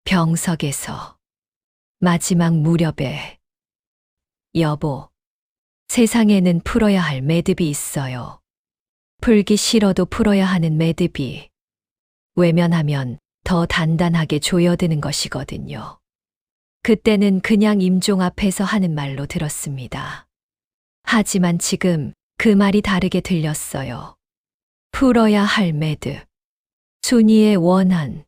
병석에서 마지막 무렵에 여보, 세상에는 풀어야 할 매듭이 있어요. 풀기 싫어도 풀어야 하는 매듭이 외면하면 더 단단하게 조여드는 것이거든요. 그때는 그냥 임종 앞에서 하는 말로 들었습니다. 하지만 지금 그 말이 다르게 들렸어요. 풀어야 할 매듭. 순이의 원한.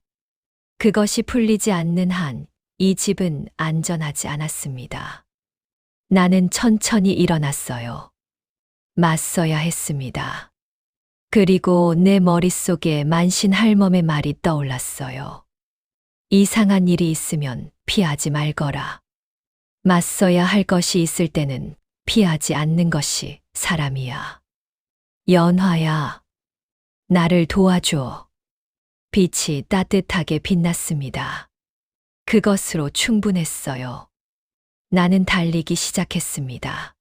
그것이 풀리지 않는 한 이 집은 안전하지 않았습니다. 나는 천천히 일어났어요. 맞서야 했습니다. 그리고 내 머릿속에 만신 할멈의 말이 떠올랐어요. 이상한 일이 있으면 피하지 말거라. 맞서야 할 것이 있을 때는 피하지 않는 것이 사람이야. 연화야. 나를 도와줘. 빛이 따뜻하게 빛났습니다. 그것으로 충분했어요. 나는 달리기 시작했습니다.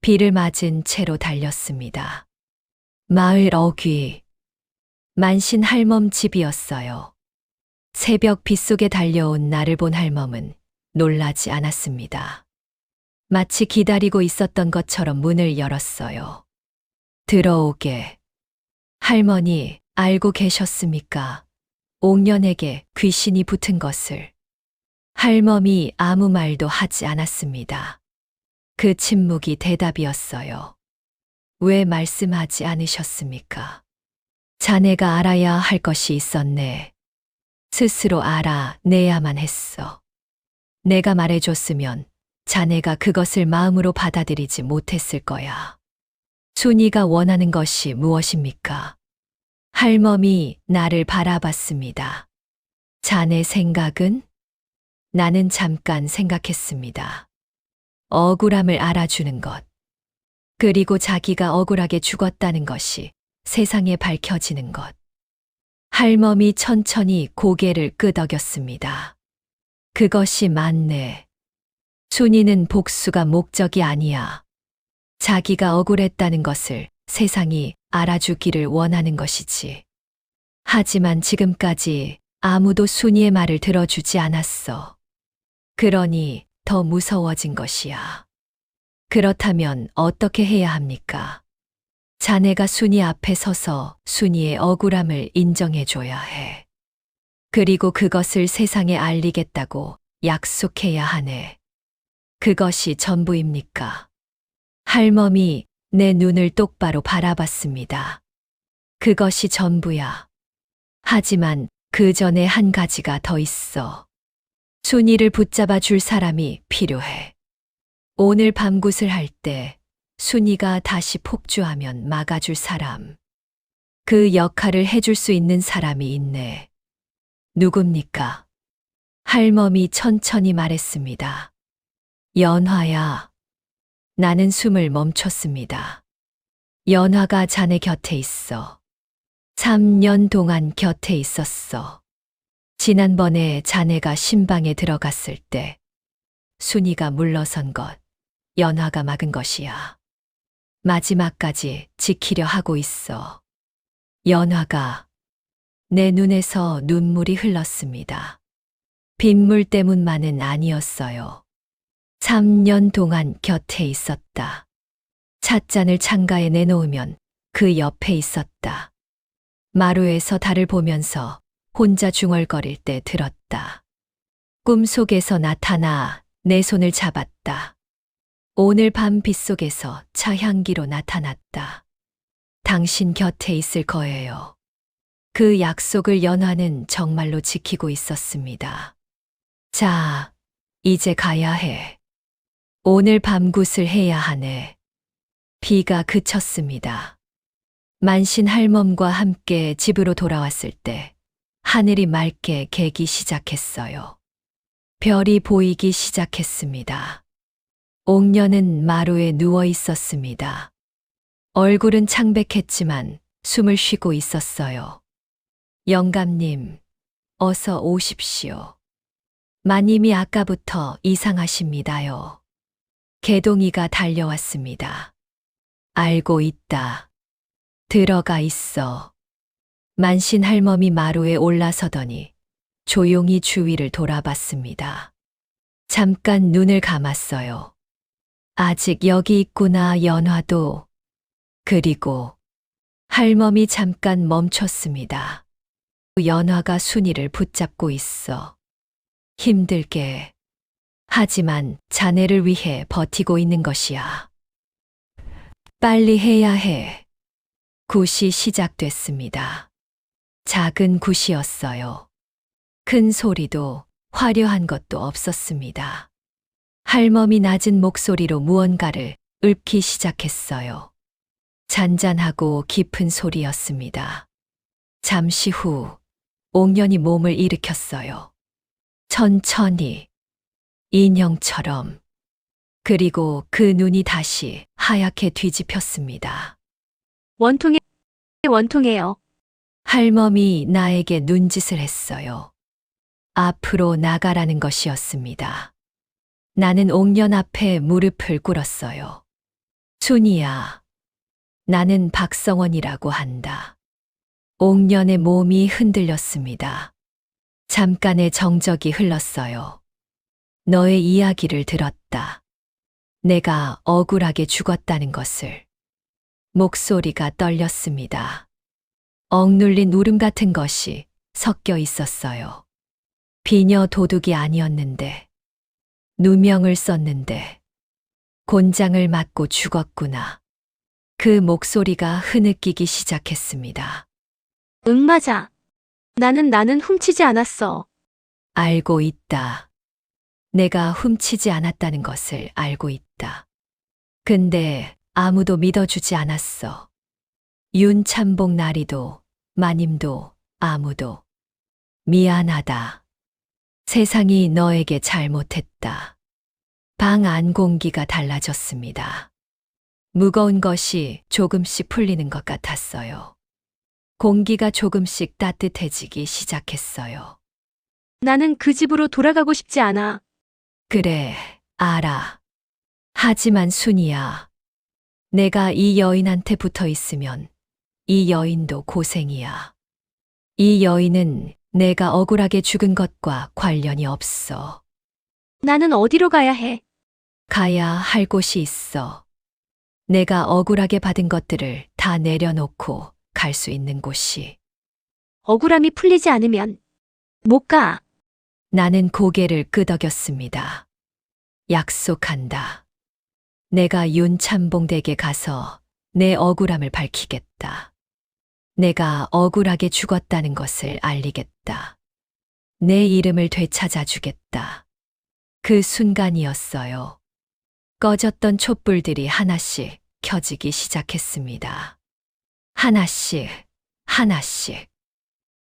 비를 맞은 채로 달렸습니다. 마을 어귀, 만신 할멈 집이었어요. 새벽 빗속에 달려온 나를 본 할멈은 놀라지 않았습니다. 마치 기다리고 있었던 것처럼 문을 열었어요. 들어오게. 할머니, 알고 계셨습니까? 옥년에게 귀신이 붙은 것을. 할멈이 아무 말도 하지 않았습니다. 그 침묵이 대답이었어요. 왜 말씀하지 않으셨습니까? 자네가 알아야 할 것이 있었네. 스스로 알아내야만 했어. 내가 말해줬으면 자네가 그것을 마음으로 받아들이지 못했을 거야. 순이가 원하는 것이 무엇입니까? 할멈이 나를 바라봤습니다. 자네 생각은? 나는 잠깐 생각했습니다. 억울함을 알아주는 것. 그리고 자기가 억울하게 죽었다는 것이 세상에 밝혀지는 것. 할멈이 천천히 고개를 끄덕였습니다. 그것이 맞네. 순이는 복수가 목적이 아니야. 자기가 억울했다는 것을 세상이 알아주기를 원하는 것이지. 하지만 지금까지 아무도 순이의 말을 들어주지 않았어. 그러니 더 무서워진 것이야. 그렇다면 어떻게 해야 합니까? 자네가 순이 앞에 서서 순이의 억울함을 인정해줘야 해. 그리고 그것을 세상에 알리겠다고 약속해야 하네. 그것이 전부입니까? 할멈이 내 눈을 똑바로 바라봤습니다. 그것이 전부야. 하지만 그 전에 한 가지가 더 있어. 순이를 붙잡아 줄 사람이 필요해. 오늘 밤 굿을 할 때 순이가 다시 폭주하면 막아줄 사람. 그 역할을 해줄 수 있는 사람이 있네. 누굽니까? 할멈이 천천히 말했습니다. 연화야. 나는 숨을 멈췄습니다. 연화가 자네 곁에 있어. 3년 동안 곁에 있었어. 지난번에 자네가 신방에 들어갔을 때 순이가 물러선 것, 연화가 막은 것이야. 마지막까지 지키려 하고 있어. 연화가. 내 눈에서 눈물이 흘렀습니다. 빗물 때문만은 아니었어요. 3년 동안 곁에 있었다. 찻잔을 창가에 내놓으면 그 옆에 있었다. 마루에서 달을 보면서 혼자 중얼거릴 때 들었다. 꿈속에서 나타나 내 손을 잡았다. 오늘 밤 빗속에서 차 향기로 나타났다. 당신 곁에 있을 거예요. 그 약속을 연화는 정말로 지키고 있었습니다. 자, 이제 가야 해. 오늘 밤 굿을 해야 하네. 비가 그쳤습니다. 만신 할멈과 함께 집으로 돌아왔을 때 하늘이 맑게 개기 시작했어요. 별이 보이기 시작했습니다. 옥녀는 마루에 누워 있었습니다. 얼굴은 창백했지만 숨을 쉬고 있었어요. 영감님, 어서 오십시오. 마님이 아까부터 이상하십니다요. 개동이가 달려왔습니다. 알고 있다. 들어가 있어. 만신 할멈이 마루에 올라서더니 조용히 주위를 돌아봤습니다. 잠깐 눈을 감았어요. 아직 여기 있구나, 연화도. 그리고 할멈이 잠깐 멈췄습니다. 연화가 순이를 붙잡고 있어. 힘들게. 하지만 자네를 위해 버티고 있는 것이야. 빨리 해야 해. 굿이 시작됐습니다. 작은 굿이었어요. 큰 소리도 화려한 것도 없었습니다. 할멈이 낮은 목소리로 무언가를 읊기 시작했어요. 잔잔하고 깊은 소리였습니다. 잠시 후 옥년이 몸을 일으켰어요. 천천히, 인형처럼. 그리고 그 눈이 다시 하얗게 뒤집혔습니다. 원통의 원통해요. 할멈이 나에게 눈짓을 했어요. 앞으로 나가라는 것이었습니다. 나는 옥년 앞에 무릎을 꿇었어요. 순이야, 나는 박성원이라고 한다. 옥년의 몸이 흔들렸습니다. 잠깐의 정적이 흘렀어요. 너의 이야기를 들었다. 내가 억울하게 죽었다는 것을. 목소리가 떨렸습니다. 억눌린 울음 같은 것이 섞여 있었어요. 비녀 도둑이 아니었는데, 누명을 썼는데, 곤장을 맞고 죽었구나. 그 목소리가 흐느끼기 시작했습니다. 응, 맞아. 나는 훔치지 않았어. 알고 있다. 내가 훔치지 않았다는 것을 알고 있다. 근데 아무도 믿어주지 않았어. 윤참복 나리도, 마님도, 아무도. 미안하다. 세상이 너에게 잘못했다. 방 안 공기가 달라졌습니다. 무거운 것이 조금씩 풀리는 것 같았어요. 공기가 조금씩 따뜻해지기 시작했어요. 나는 그 집으로 돌아가고 싶지 않아. 그래, 알아. 하지만 순이야. 내가 이 여인한테 붙어 있으면 이 여인도 고생이야. 이 여인은 내가 억울하게 죽은 것과 관련이 없어. 나는 어디로 가야 해? 가야 할 곳이 있어. 내가 억울하게 받은 것들을 다 내려놓고 갈 수 있는 곳이. 억울함이 풀리지 않으면 못 가. 나는 고개를 끄덕였습니다. 약속한다. 내가 윤참봉댁에 가서 내 억울함을 밝히겠다. 내가 억울하게 죽었다는 것을 알리겠다. 내 이름을 되찾아 주겠다. 그 순간이었어요. 꺼졌던 촛불들이 하나씩 켜지기 시작했습니다. 하나씩, 하나씩.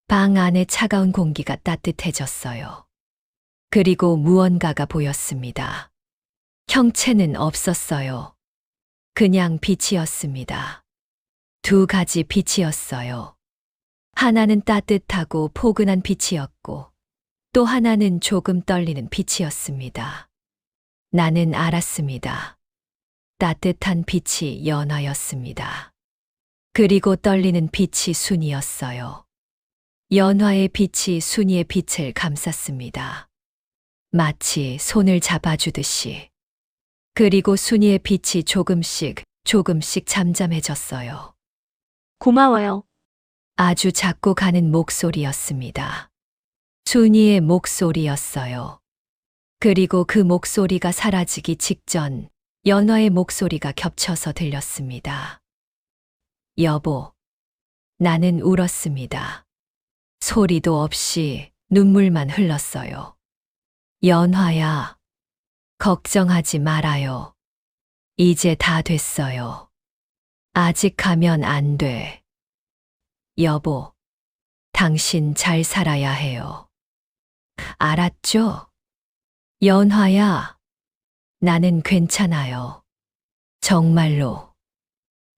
방 안의 차가운 공기가 따뜻해졌어요. 그리고 무언가가 보였습니다. 형체는 없었어요. 그냥 빛이었습니다. 두 가지 빛이었어요. 하나는 따뜻하고 포근한 빛이었고, 또 하나는 조금 떨리는 빛이었습니다. 나는 알았습니다. 따뜻한 빛이 연화였습니다. 그리고 떨리는 빛이 순이었어요. 연화의 빛이 순이의 빛을 감쌌습니다. 마치 손을 잡아주듯이. 그리고 순이의 빛이 조금씩 잠잠해졌어요. 고마워요. 아주 작고 가는 목소리였습니다. 순이의 목소리였어요. 그리고 그 목소리가 사라지기 직전 연화의 목소리가 겹쳐서 들렸습니다. 여보, 나는 울었습니다. 소리도 없이 눈물만 흘렀어요. 연화야, 걱정하지 말아요. 이제 다 됐어요. 아직 가면 안 돼. 여보, 당신 잘 살아야 해요. 알았죠? 연화야, 나는 괜찮아요. 정말로.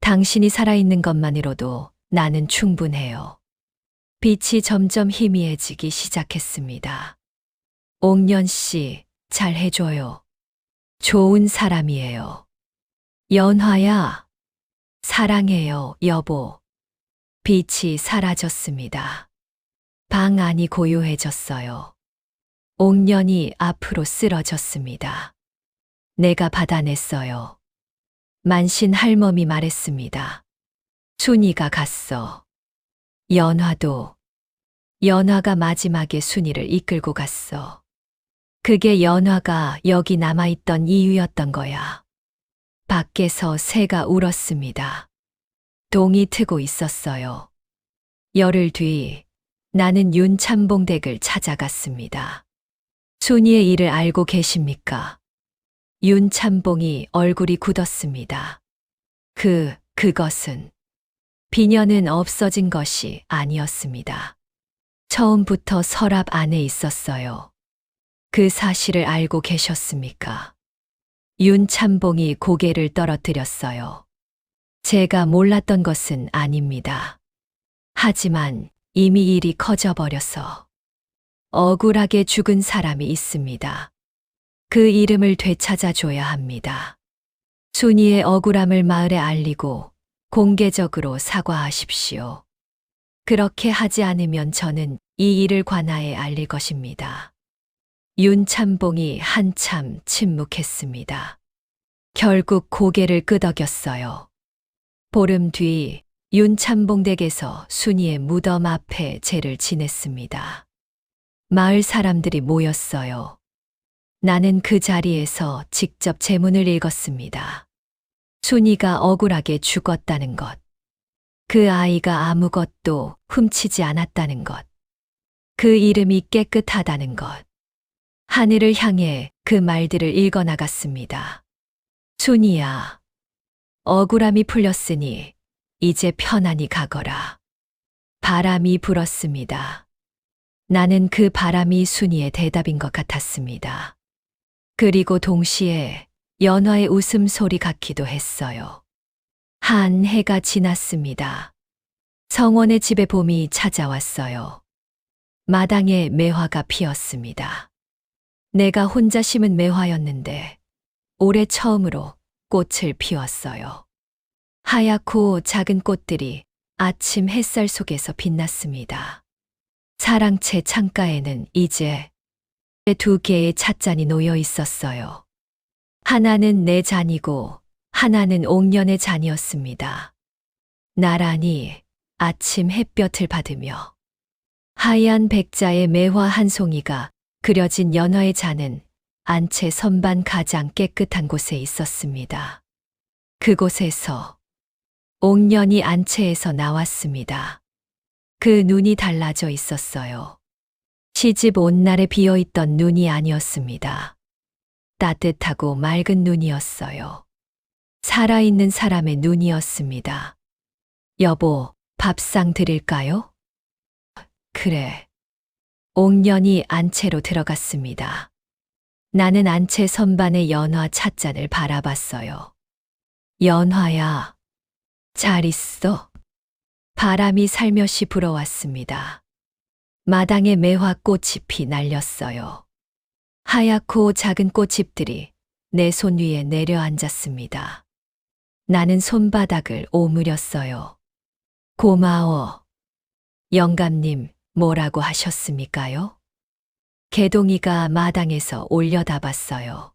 당신이 살아있는 것만으로도 나는 충분해요. 빛이 점점 희미해지기 시작했습니다. 옥년 씨, 잘 해줘요. 좋은 사람이에요. 연화야, 사랑해요, 여보. 빛이 사라졌습니다. 방 안이 고요해졌어요. 옥년이 앞으로 쓰러졌습니다. 내가 받아냈어요. 만신 할멈이 말했습니다. 순이가 갔어. 연화도. 연화가 마지막에 순이를 이끌고 갔어. 그게 연화가 여기 남아있던 이유였던 거야. 밖에서 새가 울었습니다. 동이 트고 있었어요. 열흘 뒤 나는 윤참봉댁을 찾아갔습니다. 순이의 일을 알고 계십니까? 윤참봉이 얼굴이 굳었습니다. 그것은 비녀는 없어진 것이 아니었습니다. 처음부터 서랍 안에 있었어요. 그 사실을 알고 계셨습니까? 윤참봉이 고개를 떨어뜨렸어요. 제가 몰랐던 것은 아닙니다. 하지만 이미 일이 커져버려서 억울하게 죽은 사람이 있습니다. 그 이름을 되찾아줘야 합니다. 순이의 억울함을 마을에 알리고 공개적으로 사과하십시오. 그렇게 하지 않으면 저는 이 일을 관아에 알릴 것입니다. 윤참봉이 한참 침묵했습니다. 결국 고개를 끄덕였어요. 보름 뒤 윤참봉 댁에서 순이의 무덤 앞에 제를 지냈습니다. 마을 사람들이 모였어요. 나는 그 자리에서 직접 제문을 읽었습니다. 순이가 억울하게 죽었다는 것. 그 아이가 아무것도 훔치지 않았다는 것. 그 이름이 깨끗하다는 것. 하늘을 향해 그 말들을 읽어나갔습니다. 순이야, 억울함이 풀렸으니 이제 편안히 가거라. 바람이 불었습니다. 나는 그 바람이 순이의 대답인 것 같았습니다. 그리고 동시에 연화의 웃음소리 같기도 했어요. 한 해가 지났습니다. 성원의 집에 봄이 찾아왔어요. 마당에 매화가 피었습니다. 내가 혼자 심은 매화였는데 올해 처음으로 꽃을 피웠어요. 하얗고 작은 꽃들이 아침 햇살 속에서 빛났습니다. 사랑채 창가에는 이제 2개의 찻잔이 놓여 있었어요. 하나는 내 잔이고 하나는 옥년의 잔이었습니다. 나란히 아침 햇볕을 받으며 하얀 백자의 매화 한 송이가 그려진 연화의 잔은 안채 선반 가장 깨끗한 곳에 있었습니다. 그곳에서 옥년이 안채에서 나왔습니다. 그 눈이 달라져 있었어요. 시집 온 날에 비어있던 눈이 아니었습니다. 따뜻하고 맑은 눈이었어요. 살아있는 사람의 눈이었습니다. 여보, 밥상 드릴까요? 그래. 옥년이 안채로 들어갔습니다. 나는 안채 선반의 연화 찻잔을 바라봤어요. 연화야, 잘 있어. 바람이 살며시 불어왔습니다. 마당에 매화꽃 잎이 날렸어요. 하얗고 작은 꽃잎들이 내 손 위에 내려앉았습니다. 나는 손바닥을 오므렸어요. 고마워. 영감님, 뭐라고 하셨습니까요? 개동이가 마당에서 올려다봤어요.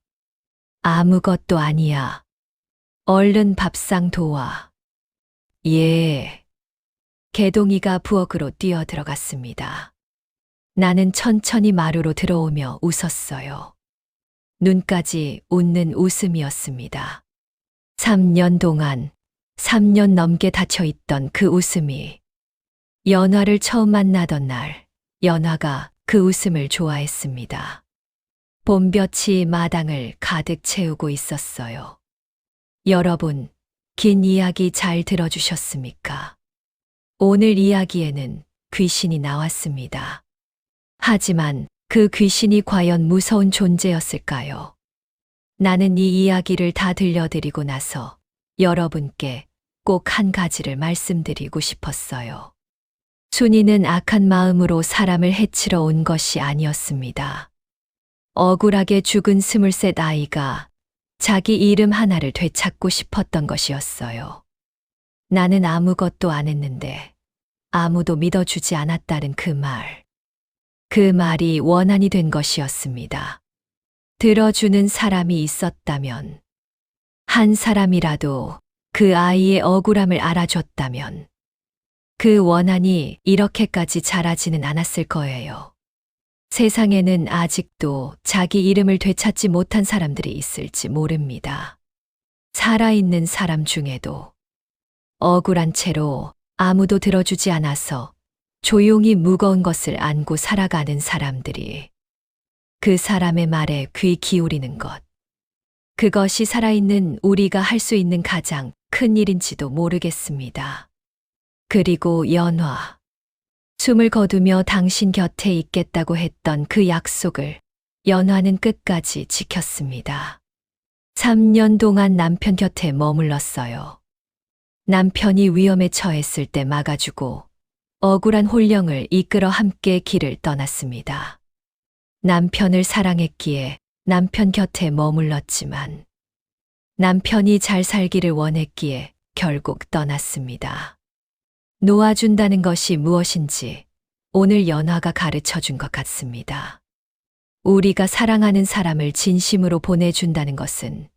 아무것도 아니야. 얼른 밥상 도와. 예. 개동이가 부엌으로 뛰어들어갔습니다. 나는 천천히 마루로 들어오며 웃었어요. 눈까지 웃는 웃음이었습니다. 3년 동안, 3년 넘게 닫혀있던 그 웃음이 연화를 처음 만나던 날, 연화가 그 웃음을 좋아했습니다. 봄볕이 마당을 가득 채우고 있었어요. 여러분, 긴 이야기 잘 들어주셨습니까? 오늘 이야기에는 귀신이 나왔습니다. 하지만 그 귀신이 과연 무서운 존재였을까요? 나는 이 이야기를 다 들려드리고 나서 여러분께 꼭 한 가지를 말씀드리고 싶었어요. 순이는 악한 마음으로 사람을 해치러 온 것이 아니었습니다. 억울하게 죽은 23 아이가 자기 이름 하나를 되찾고 싶었던 것이었어요. 나는 아무것도 안 했는데 아무도 믿어주지 않았다는 그 말. 그 말이 원한이 된 것이었습니다. 들어주는 사람이 있었다면, 한 사람이라도 그 아이의 억울함을 알아줬다면, 그 원한이 이렇게까지 자라지는 않았을 거예요. 세상에는 아직도 자기 이름을 되찾지 못한 사람들이 있을지 모릅니다. 살아있는 사람 중에도 억울한 채로 아무도 들어주지 않아서 조용히 무거운 것을 안고 살아가는 사람들이 그 사람의 말에 귀 기울이는 것. 그것이 살아있는 우리가 할 수 있는 가장 큰 일인지도 모르겠습니다. 그리고 연화. 숨을 거두며 당신 곁에 있겠다고 했던 그 약속을 연화는 끝까지 지켰습니다. 3년 동안 남편 곁에 머물렀어요. 남편이 위험에 처했을 때 막아주고 억울한 홀령을 이끌어 함께 길을 떠났습니다. 남편을 사랑했기에 남편 곁에 머물렀지만 남편이 잘 살기를 원했기에 결국 떠났습니다. 놓아준다는 것이 무엇인지 오늘 연화가 가르쳐 준 것 같습니다. 우리가 사랑하는 사람을 진심으로 보내준다는 것은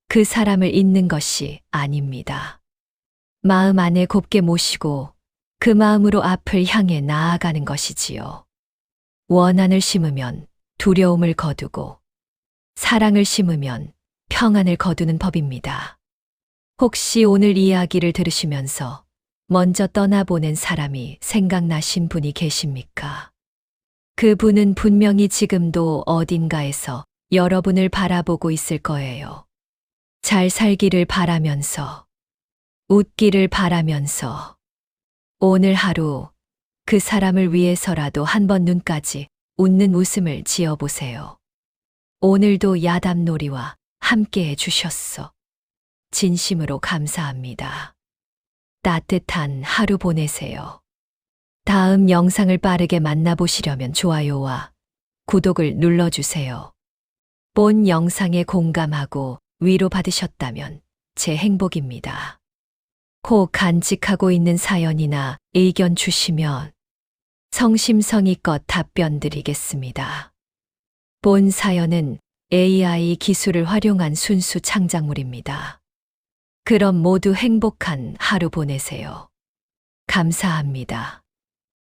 그 사람을 잊는 것이 아닙니다. 마음 안에 곱게 모시고 그 마음으로 앞을 향해 나아가는 것이지요. 원한을 심으면 두려움을 거두고 사랑을 심으면 평안을 거두는 법입니다. 혹시 오늘 이야기를 들으시면서 먼저 떠나보낸 사람이 생각나신 분이 계십니까? 그 분은 분명히 지금도 어딘가에서 여러분을 바라보고 있을 거예요. 잘 살기를 바라면서, 웃기를 바라면서, 오늘 하루 그 사람을 위해서라도 한 번 눈까지 웃는 웃음을 지어보세요. 오늘도 야담놀이와 함께 해주셨어. 진심으로 감사합니다. 따뜻한 하루 보내세요. 다음 영상을 빠르게 만나보시려면 좋아요와 구독을 눌러주세요. 본 영상에 공감하고 위로받으셨다면 제 행복입니다. 혹 간직하고 있는 사연이나 의견 주시면 성심성의껏 답변 드리겠습니다. 본 사연은 AI 기술을 활용한 순수 창작물입니다. 그럼 모두 행복한 하루 보내세요. 감사합니다.